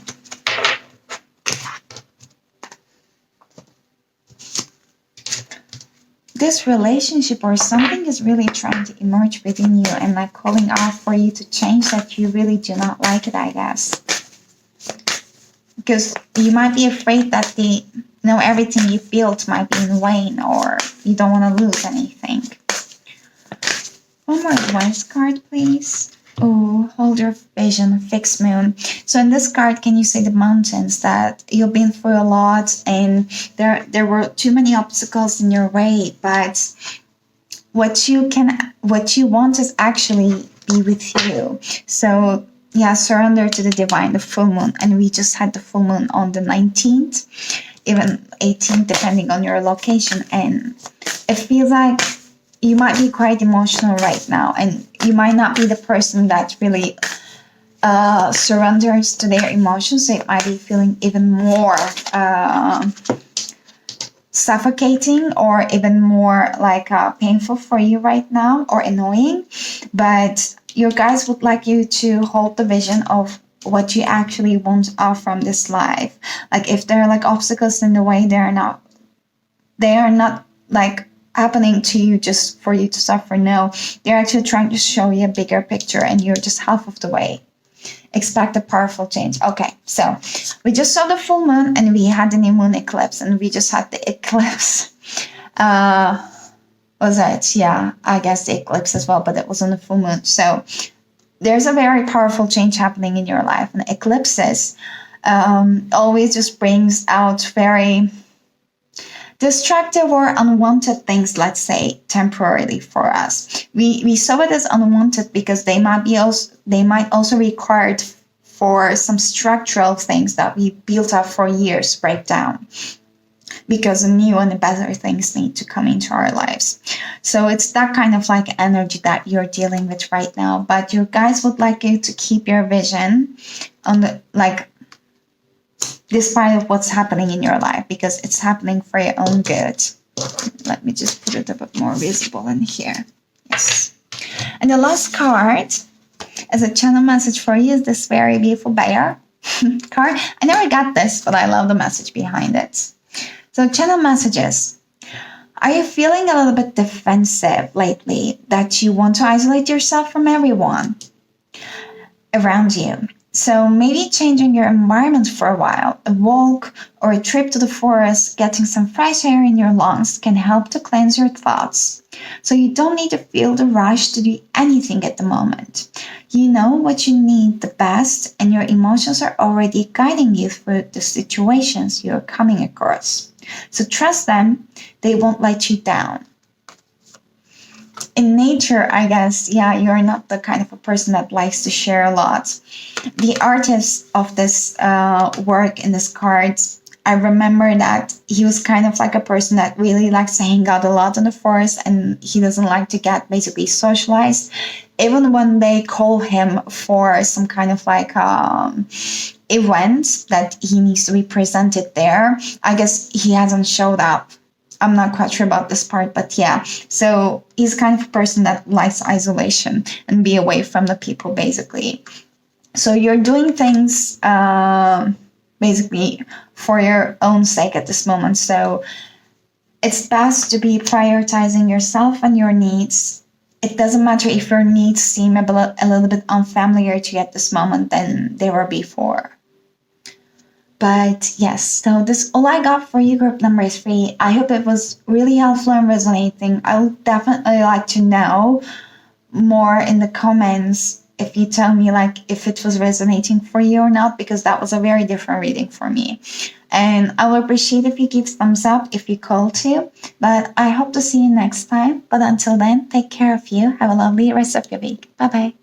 This relationship or something is really trying to emerge within you and like calling out for you to change that you really do not like it, I guess. Because you might be afraid that everything you built might be in vain, or you don't want to lose anything. One more advice card, please. Oh, holder of vision, fixed moon. So in this card, can you see the mountains that you've been through a lot and there were too many obstacles in your way, but what you want is actually be with you. So yeah, surrender to the divine, the full moon. And we just had the full moon on the 19th, even 18th, depending on your location. And it feels like you might be quite emotional right now, and you might not be the person that really surrenders to their emotions. So it might be feeling even more suffocating, or even more like painful for you right now, or annoying. But your guides would like you to hold the vision of what you actually want from this life. Like if there are like obstacles in the way, they are not like happening to you just for you to suffer. No, they're actually trying to show you a bigger picture, and you're just half of the way. Expect a powerful change. Okay, so we just saw the full moon, and we had the new moon eclipse, and we just had the eclipse. Was it? Yeah, I guess the eclipse as well, but it was on the full moon. So there's a very powerful change happening in your life, and eclipses always just brings out very destructive or unwanted things, let's say, temporarily for us. We saw it as unwanted because they might also require for some structural things that we built up for years break down, because the new and the better things need to come into our lives. So it's that kind of like energy that you're dealing with right now. But your guides would like you to keep your vision on the despite of what's happening in your life, because it's happening for your own good. Let me just put it a bit more visible in here. Yes. And the last card as a channel message for you is this very beautiful bear card. I never got this, but I love the message behind it. So channel messages. Are you feeling a little bit defensive lately, that you want to isolate yourself from everyone around you? So maybe changing your environment for a while, a walk or a trip to the forest, getting some fresh air in your lungs can help to cleanse your thoughts. So you don't need to feel the rush to do anything at the moment. You know what you need the best, and your emotions are already guiding you through the situations you're coming across. So trust them, they won't let you down. in nature, I guess, yeah, you're not the kind of a person that likes to share a lot. The artist of this work in this cards, I remember that he was kind of like a person that really likes to hang out a lot in the forest, and he doesn't like to get basically socialized. Even when they call him for some kind of like event that he needs to be presented there, I guess he hasn't showed up. I'm not quite sure about this part, but yeah. So he's kind of a person that likes isolation and be away from the people, basically. So you're doing things basically for your own sake at this moment. So it's best to be prioritizing yourself and your needs. It doesn't matter if your needs seem a little bit unfamiliar to you at this moment than they were before. But yes, so this all I got for you, group number 3. I hope it was really helpful and resonating. I would definitely like to know more in the comments if you tell me like if it was resonating for you or not, because that was a very different reading for me. And I will appreciate if you give thumbs up if you call to. But I hope to see you next time. But until then, take care of you. Have a lovely rest of your week. Bye bye.